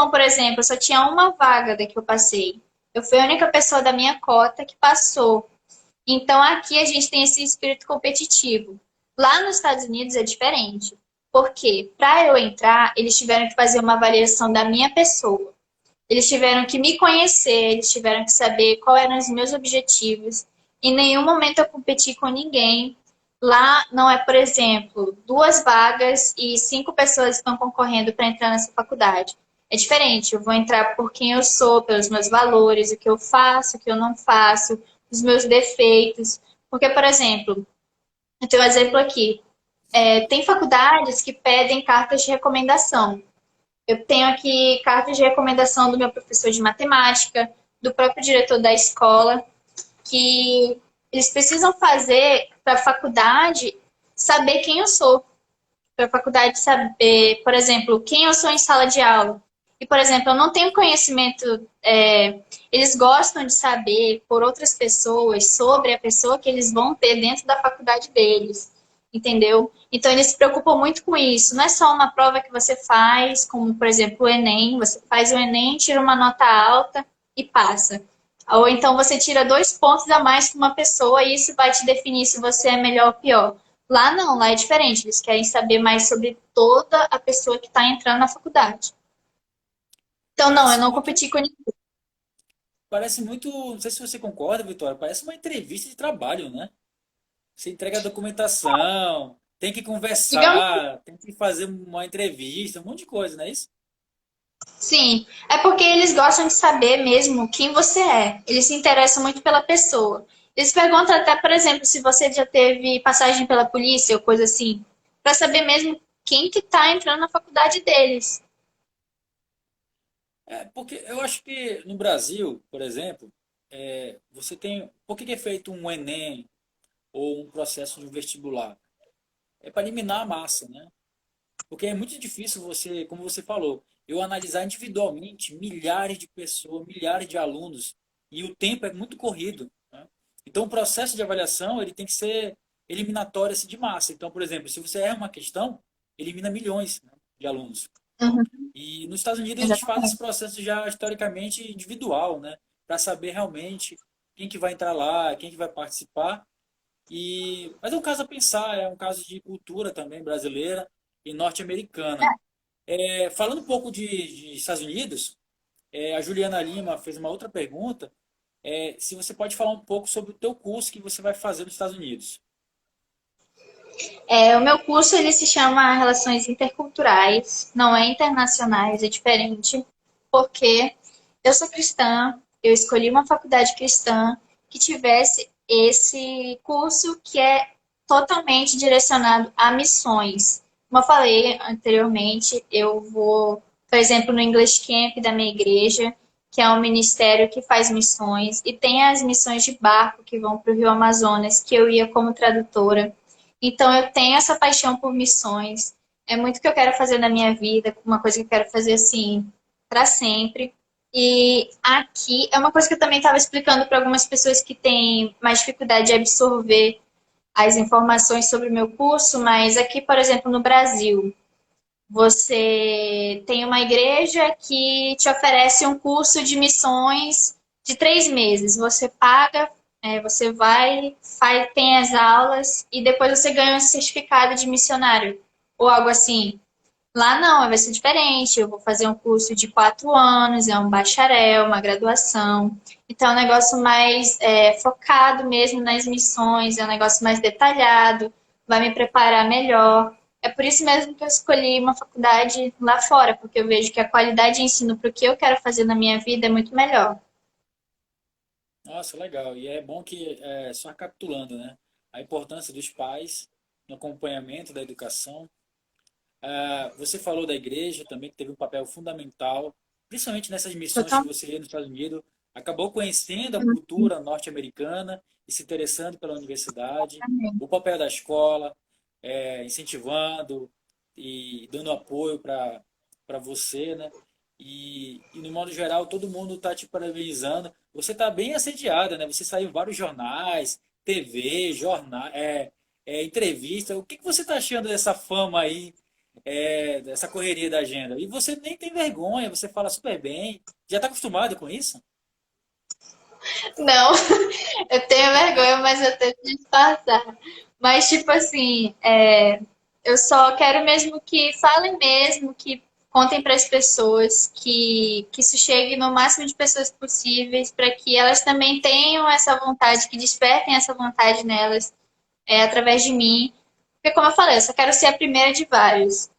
por exemplo, só tinha uma vaga da que eu passei. Eu fui a única pessoa da minha cota que passou. Então, aqui a gente tem esse espírito competitivo. Lá nos Estados Unidos é diferente. Porque, para eu entrar, eles tiveram que fazer uma avaliação da minha pessoa. Eles tiveram que me conhecer, eles tiveram que saber quais eram os meus objetivos. Em nenhum momento eu competi com ninguém. Lá não é, por exemplo, 2 vagas e 5 pessoas estão concorrendo para entrar nessa faculdade. É diferente, eu vou entrar por quem eu sou, pelos meus valores, o que eu faço, o que eu não faço, os meus defeitos. Porque, por exemplo, eu tenho um exemplo aqui. Tem faculdades que pedem cartas de recomendação. Eu tenho aqui cartas de recomendação do meu professor de matemática, do próprio diretor da escola, que eles precisam fazer para a faculdade saber quem eu sou. Para a faculdade saber, por exemplo, quem eu sou em sala de aula. E, por exemplo, eu não tenho conhecimento. Eles gostam de saber por outras pessoas sobre a pessoa que eles vão ter dentro da faculdade deles. Entendeu? Então, eles se preocupam muito com isso. Não é só uma prova que você faz, como, por exemplo, o Enem. Você faz o Enem, tira uma nota alta e passa. Ou então você tira 2 pontos a mais que uma pessoa e isso vai te definir se você é melhor ou pior. Lá não, lá é diferente. Eles querem saber mais sobre toda a pessoa que está entrando na faculdade. Então, não, eu Parece não muito, competi com ninguém. parece muito, não sei se você concorda, Vitória, parece uma entrevista de trabalho, né? Você entrega a documentação, tem que Digamos, conversar, tem que fazer uma entrevista, um monte de coisa, não é isso? sim, é porque eles gostam de saber mesmo quem você é. Eles se interessam muito pela pessoa. Eles perguntam até, por exemplo, se você já teve passagem pela polícia ou coisa assim, para saber mesmo quem que tá entrando na faculdade deles. É, porque eu acho que no Brasil, por exemplo, você tem. Por que que é feito um Enem ou um processo de um vestibular? É para eliminar a massa, né? Porque é muito difícil você, como você falou, eu analisar individualmente milhares de pessoas, milhares de alunos, e o tempo é muito corrido, né? Então o processo de avaliação ele tem que ser eliminatório assim, de massa. Então, por exemplo, se você erra uma questão, elimina milhões, né, de alunos. Uhum, E nos Estados Unidos eles fazem esse exatamente. processo já historicamente individual, né? Para saber realmente quem que vai entrar lá, quem que vai participar. Mas é um caso a pensar, é um caso de cultura também brasileira e norte-americana. Falando um pouco de Estados Unidos, a Juliana Lima fez uma outra pergunta, se você pode falar um pouco sobre o teu curso que você vai fazer nos Estados Unidos. O meu curso ele se chama Relações Interculturais, não é internacionais, é diferente, porque eu sou cristã, eu escolhi uma faculdade cristã que tivesse esse curso que é totalmente direcionado a missões. Como eu falei anteriormente, eu vou, por exemplo, no English Camp da minha igreja, que é um ministério que faz missões, e tem as missões de barco que vão para o Rio Amazonas, que eu ia como tradutora. Então, eu tenho essa paixão por missões. É muito o que eu quero fazer na minha vida, uma coisa que eu quero fazer assim para sempre. E aqui é uma coisa que eu também estava explicando para algumas pessoas que têm mais dificuldade de absorver as informações sobre o meu curso, mas aqui, por exemplo, no Brasil, você tem uma igreja que te oferece um curso de missões de 3 meses. Você paga, você vai, faz, tem as aulas e depois você ganha um certificado de missionário ou algo assim. Lá não, vai ser diferente. Eu vou fazer um curso de 4 anos, é um bacharel, uma graduação. Então é um negócio mais focado mesmo nas missões, é um negócio mais detalhado, vai me preparar melhor. É por isso mesmo que eu escolhi uma faculdade lá fora, porque eu vejo que a qualidade de ensino para o que eu quero fazer na minha vida é muito melhor. Nossa, legal. E é bom que, só recapitulando, né? A importância dos pais no acompanhamento da educação. Você falou da igreja também, que teve um papel fundamental, principalmente nessas missões que Total. você ia nos Estados Unidos. Acabou conhecendo a cultura norte-americana e se interessando pela universidade. O papel da escola, incentivando e dando apoio para você, né? No modo geral, todo mundo está te parabenizando. Você está bem assediada, né? Você saiu em vários jornais, TV, jornal, entrevista. O que que você está achando dessa fama aí, dessa correria da agenda? E você nem tem vergonha, você fala super bem. Já está acostumado com isso? Não, eu tenho vergonha, mas eu tento disfarçar. Mas, tipo assim, eu só quero mesmo que falem mesmo, que contem para as pessoas, que isso chegue no máximo de pessoas possíveis, para que elas também tenham essa vontade, que despertem essa vontade nelas, através de mim. Porque, como eu falei, eu só quero ser a primeira de vários.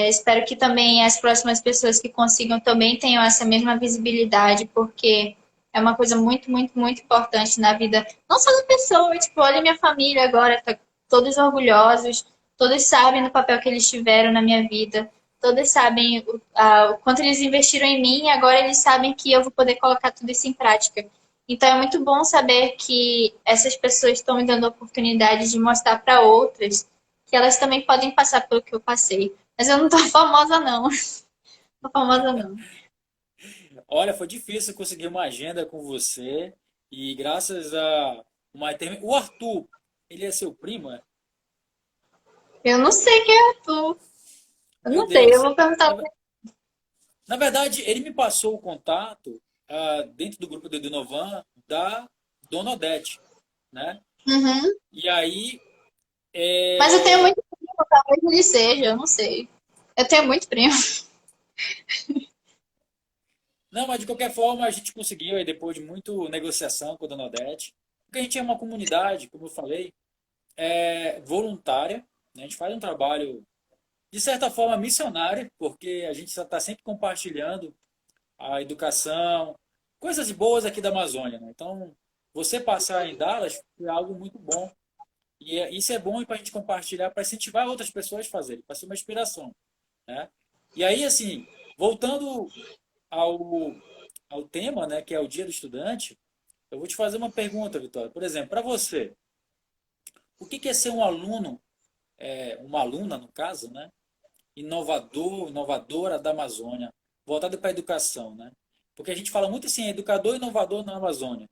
Espero que também as próximas pessoas que consigam também tenham essa mesma visibilidade, porque é uma coisa muito, muito, muito importante na vida, não só da pessoa, tipo, olha minha família agora, tá todos orgulhosos, todos sabem do papel que eles tiveram na minha vida, todos sabem o quanto eles investiram em mim e agora eles sabem que eu vou poder colocar tudo isso em prática. Então é muito bom saber que essas pessoas estão me dando a oportunidade de mostrar para outras que elas também podem passar pelo que eu passei. Mas eu não tô famosa, não. Não tô famosa, não. Olha, foi difícil conseguir uma agenda com você e graças a uma o Arthur, ele é seu primo, é? Eu não sei quem é tu. Eu Meu não sei, eu Deus. vou perguntar. Na, na verdade, ele me passou o contato dentro do grupo do Edinovan da Dona Odete, né? Uhum. E aí, Mas eu tenho é, muito primo, talvez ele seja, eu não sei. Eu tenho muito primo. não, mas de qualquer forma a gente conseguiu aí depois de muito negociação com a Dona Odete, porque a gente é uma comunidade, como eu falei, voluntária, né? A gente faz um trabalho de certa forma missionário, porque a gente está sempre compartilhando a educação, coisas boas aqui da Amazônia, né? Então, você passar em Dallas é algo muito bom. E isso é bom para a gente compartilhar, para incentivar outras pessoas a fazerem, para ser uma inspiração, né? E aí, assim, voltando ao, ao tema, né, que é o Dia do Estudante, eu vou te fazer uma pergunta, Vitória. Por exemplo, para você, o que é ser um aluno, uma aluna, no caso, né, inovador, inovadora da Amazônia, voltado para a educação, né? Porque a gente fala muito assim, educador inovador na Amazônia.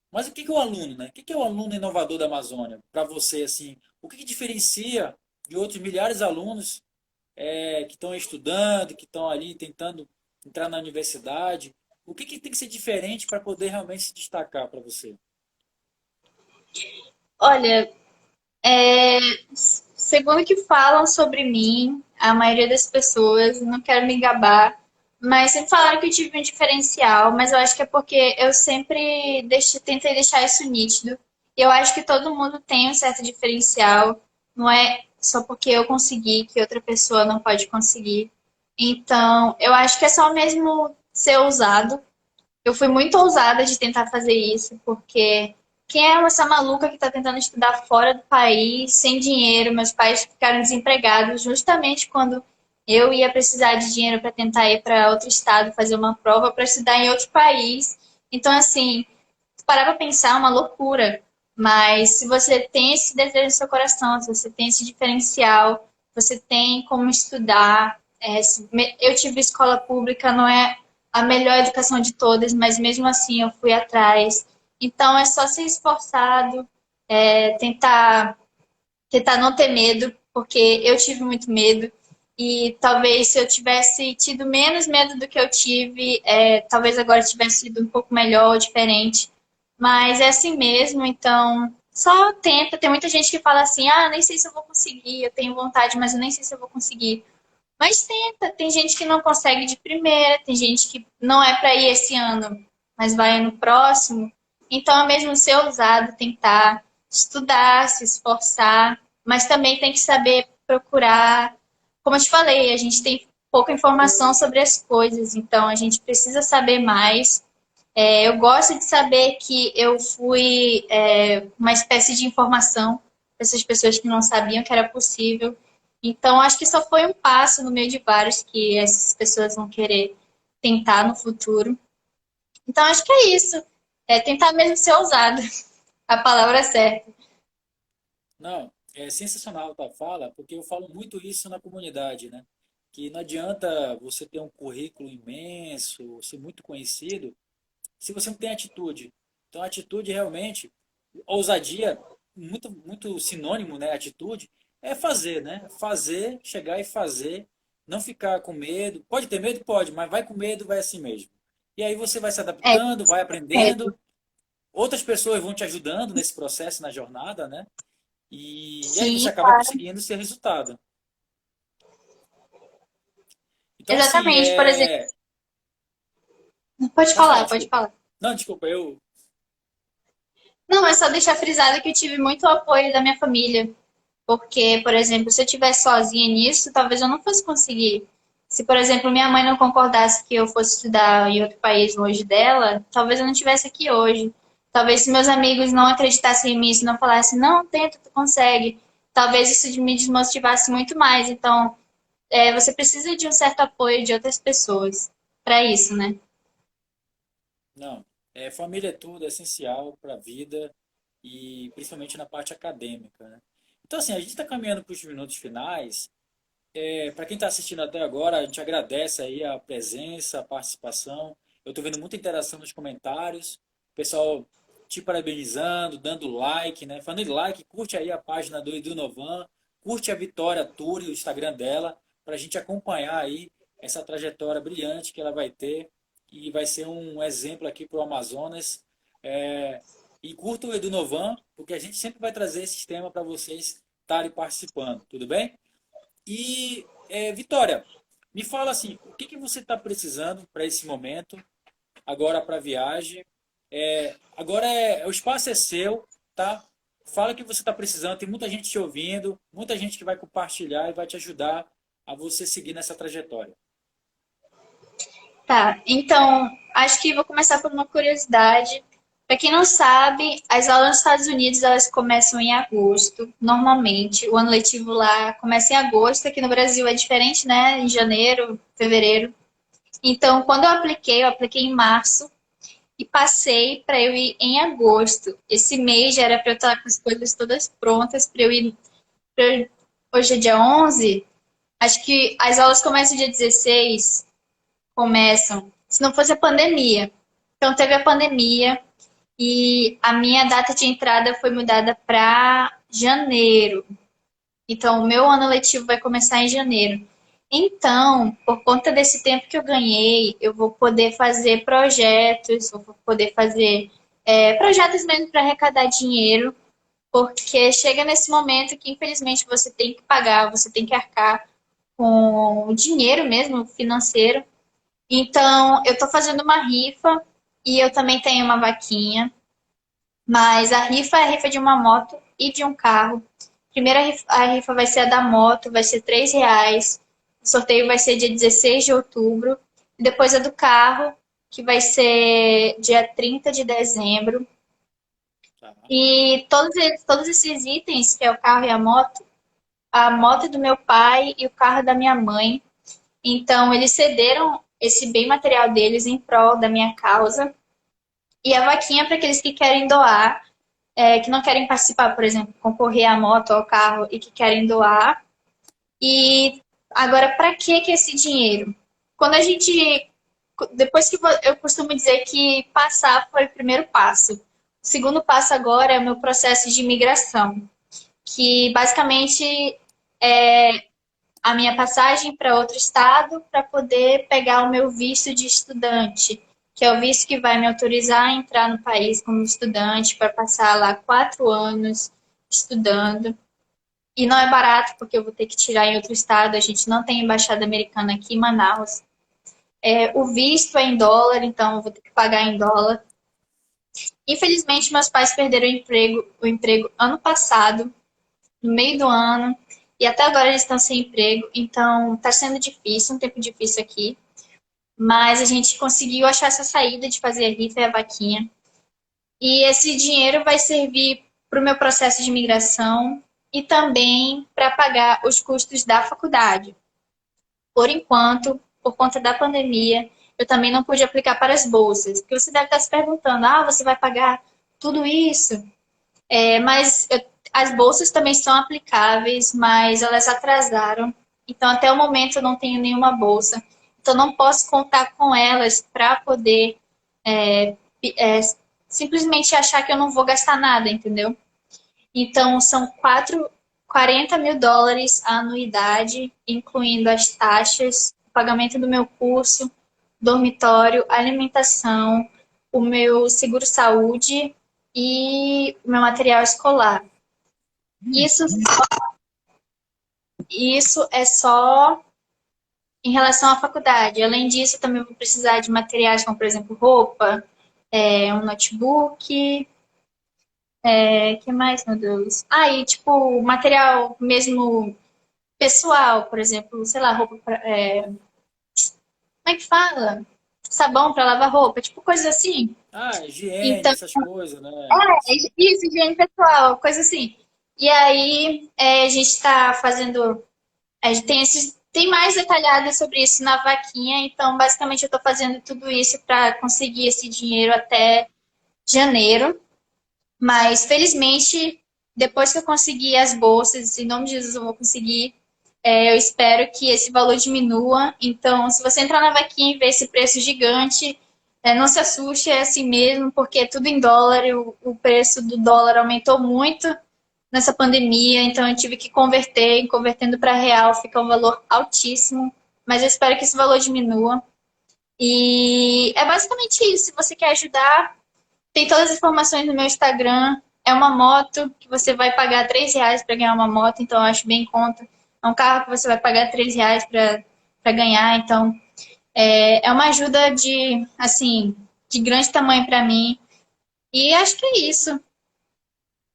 Mas o que é o aluno, né? O que é o aluno inovador da Amazônia? Para você, assim, o que diferencia de outros milhares de alunos que estão estudando, que estão ali tentando entrar na universidade? O que tem que ser diferente para poder realmente se destacar para você? Olha, segundo o que falam sobre mim, a maioria das pessoas, não quero me gabar, mas sempre falaram que eu tive um diferencial, mas eu acho que é porque eu sempre tentei deixar isso nítido. Eu acho que todo mundo tem um certo diferencial, não é só porque eu consegui que outra pessoa não pode conseguir. Então, eu acho que é só mesmo ser ousado. Eu fui muito ousada de tentar fazer isso, porque quem é essa maluca que está tentando estudar fora do país, sem dinheiro? Meus pais ficaram desempregados justamente quando eu ia precisar de dinheiro para tentar ir para outro estado fazer uma prova para estudar em outro país. Então, assim, se parar para pensar, é uma loucura. Mas se você tem esse desejo no seu coração, se você tem esse diferencial, você tem como estudar. Eu tive escola pública, não é a melhor educação de todas, mas mesmo assim eu fui atrás. Então é só ser esforçado, tentar não ter medo, porque eu tive muito medo. E talvez se eu tivesse tido menos medo do que eu tive, talvez agora tivesse sido um pouco melhor ou diferente. Mas é assim mesmo, então só tenta. Tem muita gente que fala assim: ah, nem sei se eu vou conseguir, eu tenho vontade, mas eu nem sei se eu vou conseguir. Mas tenta. Tem gente que não consegue de primeira, tem gente que não é para ir esse ano, mas vai no próximo. Então é mesmo ser ousado, tentar estudar, se esforçar, mas também tem que saber procurar. Como eu te falei, a gente tem pouca informação sobre as coisas, então a gente precisa saber mais. Eu gosto de saber que eu fui uma espécie de informação para essas pessoas que não sabiam que era possível. Então, acho que só foi um passo no meio de vários que essas pessoas vão querer tentar no futuro. Então, acho que é isso. É tentar mesmo ser ousado. A palavra é certa. Não, é sensacional a tua fala, porque eu falo muito isso na comunidade, né? Que não adianta você ter um currículo imenso, ser muito conhecido, se você não tem atitude. Então, atitude realmente, ousadia, muito, muito sinônimo, né? Atitude é fazer, né? Fazer, chegar e fazer, não ficar com medo. Pode ter medo? Pode, mas vai com medo, vai assim mesmo. E aí você vai se É, adaptando, vai medo. aprendendo, outras pessoas vão te ajudando nesse processo, na jornada, né? E aí você Sim, acaba claro. conseguindo esse resultado. Então, assim, Exatamente. Por exemplo, pode pode falar, falar, pode desculpa. falar. Não, desculpa, eu. Não, é só deixar frisado que eu tive muito apoio da minha família. Porque, por exemplo, se eu estivesse sozinha nisso, talvez eu não fosse conseguir. Se, por exemplo, minha mãe não concordasse que eu fosse estudar em outro país longe dela, talvez eu não estivesse aqui hoje. Talvez se meus amigos não acreditassem em mim, se não falassem, não, tenta, tu consegue. talvez isso me desmotivasse muito mais. Então, você precisa de um certo apoio de outras pessoas para isso, né? Não, família é tudo, é essencial para a vida e principalmente na parte acadêmica, né? Então, assim, a gente está caminhando para os minutos finais. Para quem está assistindo até agora, a gente agradece aí a presença, a participação. Eu estou vendo muita interação nos comentários, o pessoal te parabenizando, dando like, né? Falando em like, curte aí a página do Edu Novan, curte a Vitória Tour, o Instagram dela, para a gente acompanhar aí essa trajetória brilhante que ela vai ter e vai ser um exemplo aqui para o Amazonas. É, e curta o Edu Novan, porque a gente sempre vai trazer esse tema para vocês estarem participando, tudo bem? E, Vitória, me fala assim, o que que você está precisando para esse momento, agora para a viagem? Agora o espaço é seu, tá? Fala o que você está precisando, tem muita gente te ouvindo, muita gente que vai compartilhar e vai te ajudar a você seguir nessa trajetória. Tá, então, acho que vou começar por uma curiosidade. Para quem não sabe, as aulas nos Estados Unidos elas começam em agosto, normalmente. O ano letivo lá começa em agosto, aqui no Brasil é diferente, né? Em janeiro, fevereiro. Então, quando eu apliquei em março e passei para eu ir em agosto. Esse mês já era para eu estar com as coisas todas prontas para eu ir. Hoje é dia 11. Acho que as aulas começam dia 16. Começam. Se não fosse a pandemia. Então, teve a pandemia e a minha data de entrada foi mudada para janeiro. Então, o meu ano letivo vai começar em janeiro. Então, por conta desse tempo que eu ganhei, eu vou poder fazer projetos, eu vou poder fazer projetos mesmo para arrecadar dinheiro, porque chega nesse momento que, infelizmente, você tem que pagar, você tem que arcar com o dinheiro mesmo, financeiro. Então, eu estou fazendo uma rifa e eu também tenho uma vaquinha, mas a rifa é a rifa de uma moto e de um carro. Primeiro a rifa vai ser a da moto, vai ser R$ 3. O sorteio vai ser dia 16 de outubro. E depois a do carro, que vai ser dia 30 de dezembro. Tá? E todos esses itens, que é o carro e a moto é do meu pai e o carro é da minha mãe. Então, eles cederam esse bem material deles em prol da minha causa. E a vaquinha para aqueles que querem doar, que não querem participar, por exemplo, concorrer à moto ou ao carro e que querem doar. E agora, para que esse dinheiro? Quando a gente. Depois que eu costumo dizer que passar foi o primeiro passo. O segundo passo agora é o meu processo de imigração, que basicamente é a minha passagem para outro estado para poder pegar o meu visto de estudante, que é o visto que vai me autorizar a entrar no país como estudante para passar lá 4 anos estudando. E não é barato, porque eu vou ter que tirar em outro estado. A gente não tem embaixada americana aqui em Manaus. O visto é em dólar, então eu vou ter que pagar em dólar. Infelizmente, meus pais perderam o emprego ano passado, no meio do ano, e até agora eles estão sem emprego. Então, está sendo difícil, um tempo difícil aqui. Mas a gente conseguiu achar essa saída de fazer a rifa e a vaquinha. E esse dinheiro vai servir para o meu processo de imigração e também para pagar os custos da faculdade. Por enquanto, por conta da pandemia, eu também não pude aplicar para as bolsas. Porque você deve estar se perguntando, você vai pagar tudo isso? As bolsas também são aplicáveis, mas elas atrasaram. Então, até o momento, eu não tenho nenhuma bolsa. Então, não posso contar com elas para poder é, simplesmente achar que eu não vou gastar nada, entendeu? Então, são 40 mil dólares a anuidade, incluindo as taxas, o pagamento do meu curso, dormitório, alimentação, o meu seguro-saúde e o meu material escolar. Isso, isso é só em relação à faculdade. Além disso, também vou precisar de materiais como, por exemplo, roupa, um notebook, que mais, meu Deus? E tipo, material mesmo pessoal, por exemplo, sei lá, roupa como é que fala? Sabão para lavar roupa, tipo coisas assim. Ah, higiene, Então, essas coisas, né? isso, higiene pessoal, coisa assim. E aí a gente está fazendo. A gente tem mais detalhado sobre isso na vaquinha, então basicamente eu estou fazendo tudo isso para conseguir esse dinheiro até janeiro. Mas felizmente, depois que eu conseguir as bolsas, em nome de Jesus eu vou conseguir. Eu espero que esse valor diminua. Então, se você entrar na vaquinha e ver esse preço gigante, não se assuste, é assim mesmo, porque é tudo em dólar. E o preço do dólar aumentou muito nessa pandemia, então eu tive que converter, e convertendo para real fica um valor altíssimo, mas eu espero que esse valor diminua. E é basicamente isso. Se você quer ajudar, tem todas as informações no meu Instagram. É uma moto que você vai pagar R$ 3 para ganhar uma moto, então eu acho bem em conta. É um carro que você vai pagar R$ 3 para ganhar, então é uma ajuda de, assim, de grande tamanho para mim. E acho que é isso.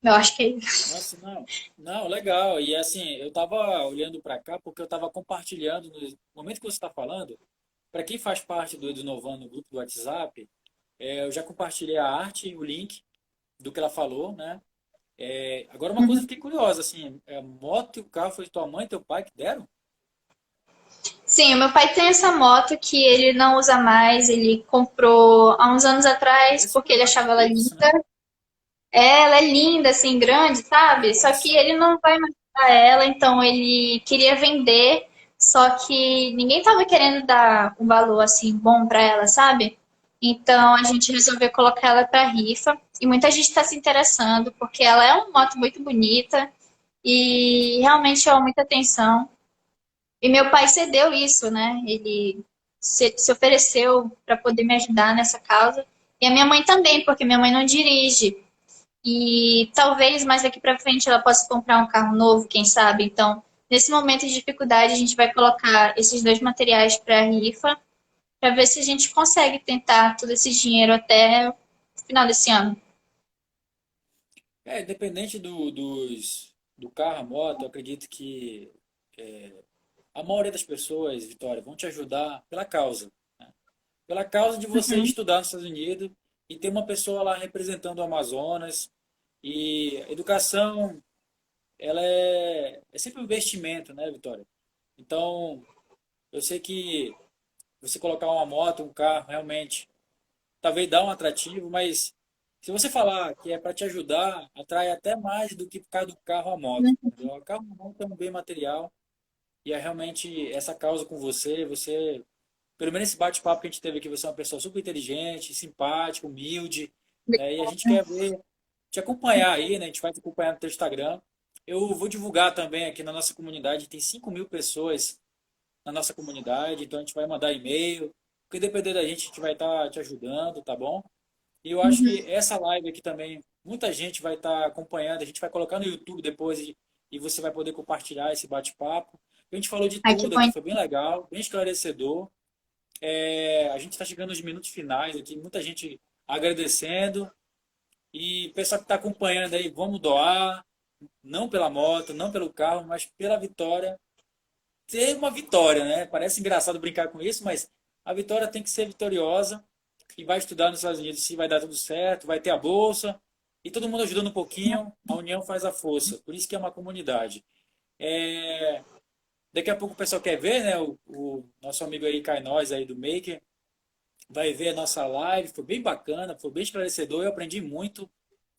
Eu acho que é isso. Nossa, não, não, legal. E assim, eu tava olhando para cá porque eu tava compartilhando no momento que você está falando. Para quem faz parte do Ednovan no grupo do WhatsApp, eu já compartilhei a arte, o link do que ela falou, né? Agora uma coisa eu fiquei curiosa, assim, a moto e o carro foi tua mãe e teu pai que deram? Sim, o meu pai tem essa moto que ele não usa mais, ele comprou há uns anos atrás Parece porque uma ele Harley achava ela Davidson, né? linda. Ela é linda, assim, grande, sabe? Só que Nossa, ele não vai mais usar ela, então ele queria vender, só que ninguém tava querendo dar um valor assim bom pra ela, sabe? Então a gente resolveu colocar ela pra rifa e muita gente está se interessando porque ela é uma moto muito bonita e realmente chama muita atenção. E meu pai cedeu isso, né? Ele se ofereceu para poder me ajudar nessa causa. E a minha mãe também, porque minha mãe não dirige. E talvez mais daqui para frente ela possa comprar um carro novo, quem sabe. Então, nesse momento de dificuldade, a gente vai colocar esses dois materiais para a rifa, para ver se a gente consegue tentar todo esse dinheiro até o final desse ano. independente do carro, a moto, eu acredito que a maioria das pessoas, Vitória, vão te ajudar pela causa. Pela causa de você Uhum. estudar nos Estados Unidos e ter uma pessoa lá representando o Amazonas. E educação, ela é sempre um investimento, né, Vitória? Então, eu sei que você colocar uma moto, um carro, realmente, talvez dá um atrativo, mas se você falar que é para te ajudar, atrai até mais do que por causa do carro a moto. Entendeu? O carro a moto é um bem material e é realmente essa causa com você, pelo menos esse bate-papo que a gente teve aqui, você é uma pessoa super inteligente, simpática, humilde, né? E a gente quer ver, te acompanhar aí, né? A gente vai te acompanhar no teu Instagram. Eu vou divulgar também aqui na nossa comunidade, tem 5.000 pessoas na nossa comunidade, então a gente vai mandar e-mail, porque depender da gente, a gente vai estar te ajudando, tá bom? E eu acho que essa live aqui também, muita gente vai estar acompanhando, a gente vai colocar no YouTube depois e você vai poder compartilhar esse bate-papo. A gente falou de Ai, que tudo bom. aqui, foi bem legal, bem esclarecedor. A gente está chegando nos minutos finais aqui, muita gente agradecendo. E o pessoal que está acompanhando aí, vamos doar, não pela moto, não pelo carro, mas pela vitória. Ter uma vitória, né? Parece engraçado brincar com isso, mas a vitória tem que ser vitoriosa. E vai estudar nos Estados Unidos se vai dar tudo certo, vai ter a bolsa. E todo mundo ajudando um pouquinho, a união faz a força. Por isso que é uma comunidade. É, Daqui a pouco o pessoal quer ver, né? O nosso amigo aí, Kainós, aí do Maker, vai ver a nossa live, foi bem bacana, foi bem esclarecedor, eu aprendi muito,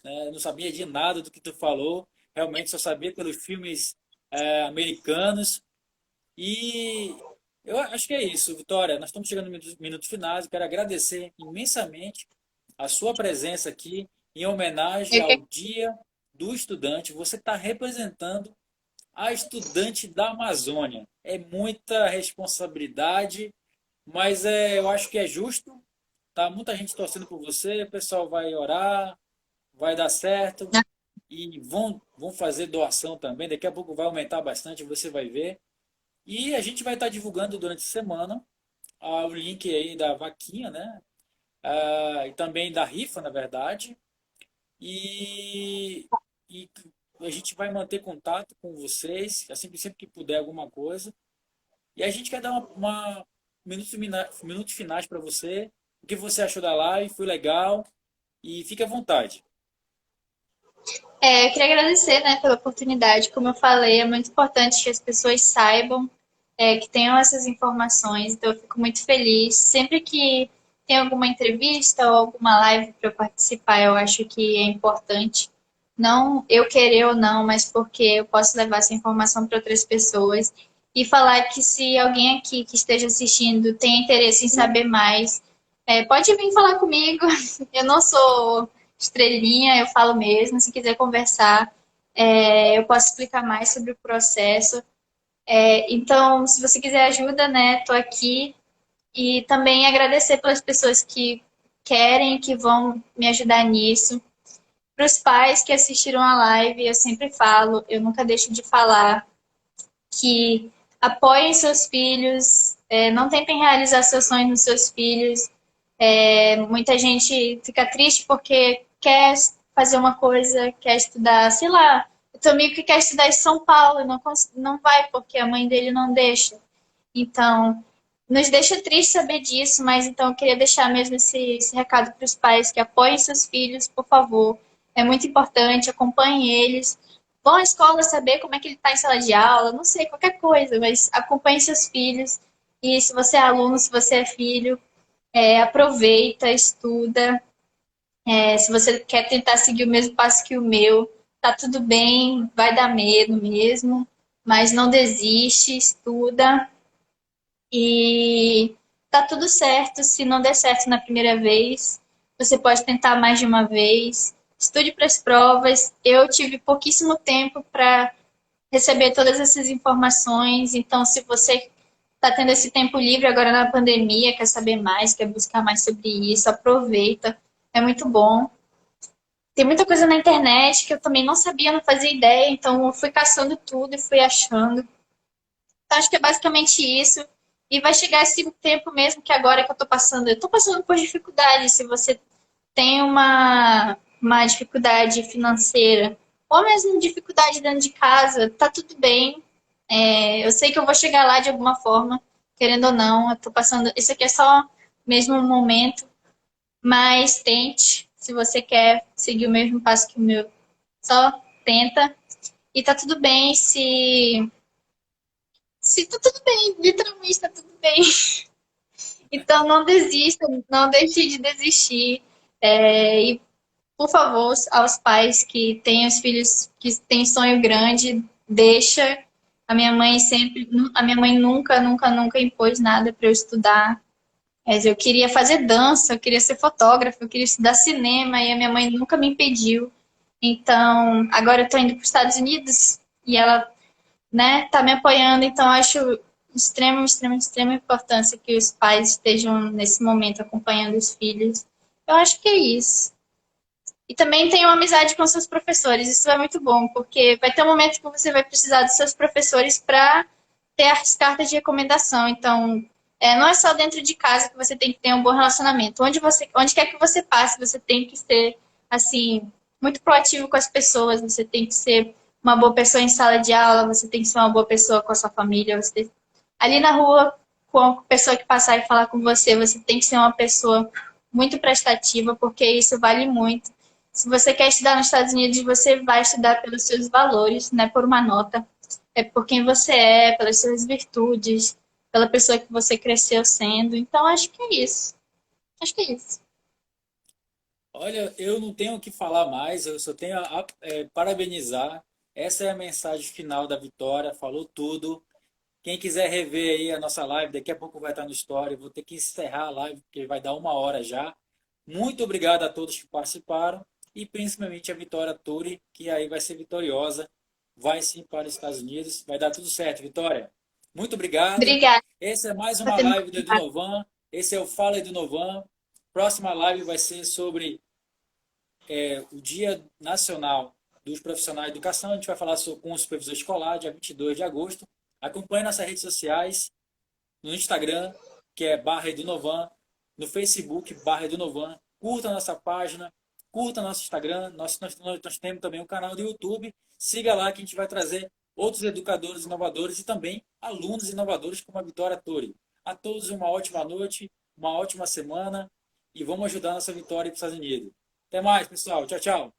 né? Eu não sabia de nada do que tu falou, realmente só sabia pelos filmes americanos. E eu acho que é isso, Vitória. Nós estamos chegando nos minutos finais. Eu quero agradecer imensamente a sua presença aqui em homenagem Eu ao que- Dia do Estudante. Você está representando a estudante da Amazônia. É muita responsabilidade, mas eu acho que é justo. Tá muita gente torcendo por você, o pessoal vai orar, vai dar certo e vão fazer doação também. Daqui a pouco vai aumentar bastante, você vai ver. E a gente vai estar divulgando durante a semana o link aí da vaquinha, né? E também da rifa, na verdade. E, e a gente vai manter contato com vocês, assim, sempre que puder alguma coisa. E a gente quer dar minutos finais para você. O que você achou da live? Foi legal? E fique à vontade. Eu queria agradecer, né, pela oportunidade. Como eu falei, é muito importante que as pessoas saibam, que tenham essas informações. Então, eu fico muito feliz. Sempre que tem alguma entrevista ou alguma live para eu participar, eu acho que é importante. Não eu querer ou não, mas porque eu posso levar essa informação para outras pessoas. E falar que se alguém aqui que esteja assistindo tem interesse em saber mais, pode vir falar comigo. Eu não sou estrelinha, eu falo mesmo. Se quiser conversar, eu posso explicar mais sobre o processo. Então, se você quiser ajuda, né, tô aqui. E também agradecer pelas pessoas que querem, que vão me ajudar nisso. Para os pais que assistiram a live, eu sempre falo, eu nunca deixo de falar, que apoiem seus filhos, não tentem realizar seus sonhos nos seus filhos. Muita gente fica triste porque quer fazer uma coisa, quer estudar, sei lá, o teu amigo que quer estudar em São Paulo e não vai porque a mãe dele não deixa. Então, nos deixa triste saber disso, mas então eu queria deixar mesmo esse recado para os pais que apoiem seus filhos, por favor. É muito importante, acompanhem eles. Vão à escola saber como é que ele está em sala de aula, não sei, qualquer coisa, mas acompanhe seus filhos. E se você é aluno, se você é filho, aproveita, estuda. Se você quer tentar seguir o mesmo passo que o meu, tá tudo bem, vai dar medo mesmo, mas não desiste, estuda e tá tudo certo. Se não der certo na primeira vez, você pode tentar mais de uma vez. Estude para as provas. Eu tive pouquíssimo tempo para receber todas essas informações, então se você está tendo esse tempo livre agora na pandemia, quer saber mais, quer buscar mais sobre isso, aproveita. É muito bom. Tem muita coisa na internet que eu também não sabia, não fazia ideia, então eu fui caçando tudo e fui achando. Então, acho que é basicamente isso. E vai chegar esse tempo mesmo que agora que eu tô passando. Eu tô passando por dificuldade. Se você tem uma dificuldade financeira, ou mesmo dificuldade dentro de casa, tá tudo bem. Eu sei que eu vou chegar lá de alguma forma, querendo ou não. Eu tô passando. Isso aqui é só mesmo um momento, mas tente. Se você quer seguir o mesmo passo que o meu, só tenta. E tá tudo bem se tá tudo bem, literalmente tá tudo bem. Então não desista, não deixe de desistir. E, por favor, aos pais que têm os filhos que têm sonho grande, deixa. A minha mãe nunca, nunca, nunca impôs nada para eu estudar. Mas eu queria fazer dança, eu queria ser fotógrafa, eu queria estudar cinema e a minha mãe nunca me impediu. Então, agora eu tô indo para os Estados Unidos e ela, né, tá me apoiando, então acho extrema, extrema, extrema importância que os pais estejam nesse momento acompanhando os filhos. Eu acho que é isso. E também tenham amizade com seus professores, isso é muito bom, porque vai ter um momento que você vai precisar dos seus professores para ter as cartas de recomendação. Então, não é só dentro de casa que você tem que ter um bom relacionamento. Onde quer que você passe, você tem que ser, assim, muito proativo com as pessoas, você tem que ser uma boa pessoa em sala de aula, você tem que ser uma boa pessoa com a sua família, ali na rua, com a pessoa que passar e falar com você, você tem que ser uma pessoa muito prestativa, porque isso vale muito. Se você quer estudar nos Estados Unidos, você vai estudar pelos seus valores, não é por uma nota. É por quem você é, pelas suas virtudes, pela pessoa que você cresceu sendo. Então, acho que é isso. Acho que é isso. Olha, eu não tenho o que falar mais, eu só tenho parabenizar. Essa é a mensagem final da Vitória, falou tudo. Quem quiser rever aí a nossa live, daqui a pouco vai estar no story. Vou ter que encerrar a live, porque vai dar 1 hora já. Muito obrigado a todos que participaram e principalmente a Vitória Turi, que aí vai ser vitoriosa. Vai sim para os Estados Unidos. Vai dar tudo certo, Vitória. Muito obrigado. Obrigada Essa é mais por uma ter me live do convidado. Edunovan. Esse é o Fala Edunovan. Próxima live vai ser sobre o Dia Nacional dos Profissionais de Educação. A gente vai falar com o supervisor escolar, dia 22 de agosto. Acompanhe nossas redes sociais, no Instagram, que é barra Edunovan, no Facebook, barra Edunovan. Curta a nossa página, curta nosso Instagram. Nós temos também um canal do YouTube. Siga lá que a gente vai trazer outros educadores inovadores e também alunos inovadores como a Vitória Turi. A todos uma ótima noite, uma ótima semana e vamos ajudar a nossa vitória para os Estados Unidos. Até mais, pessoal. Tchau, tchau.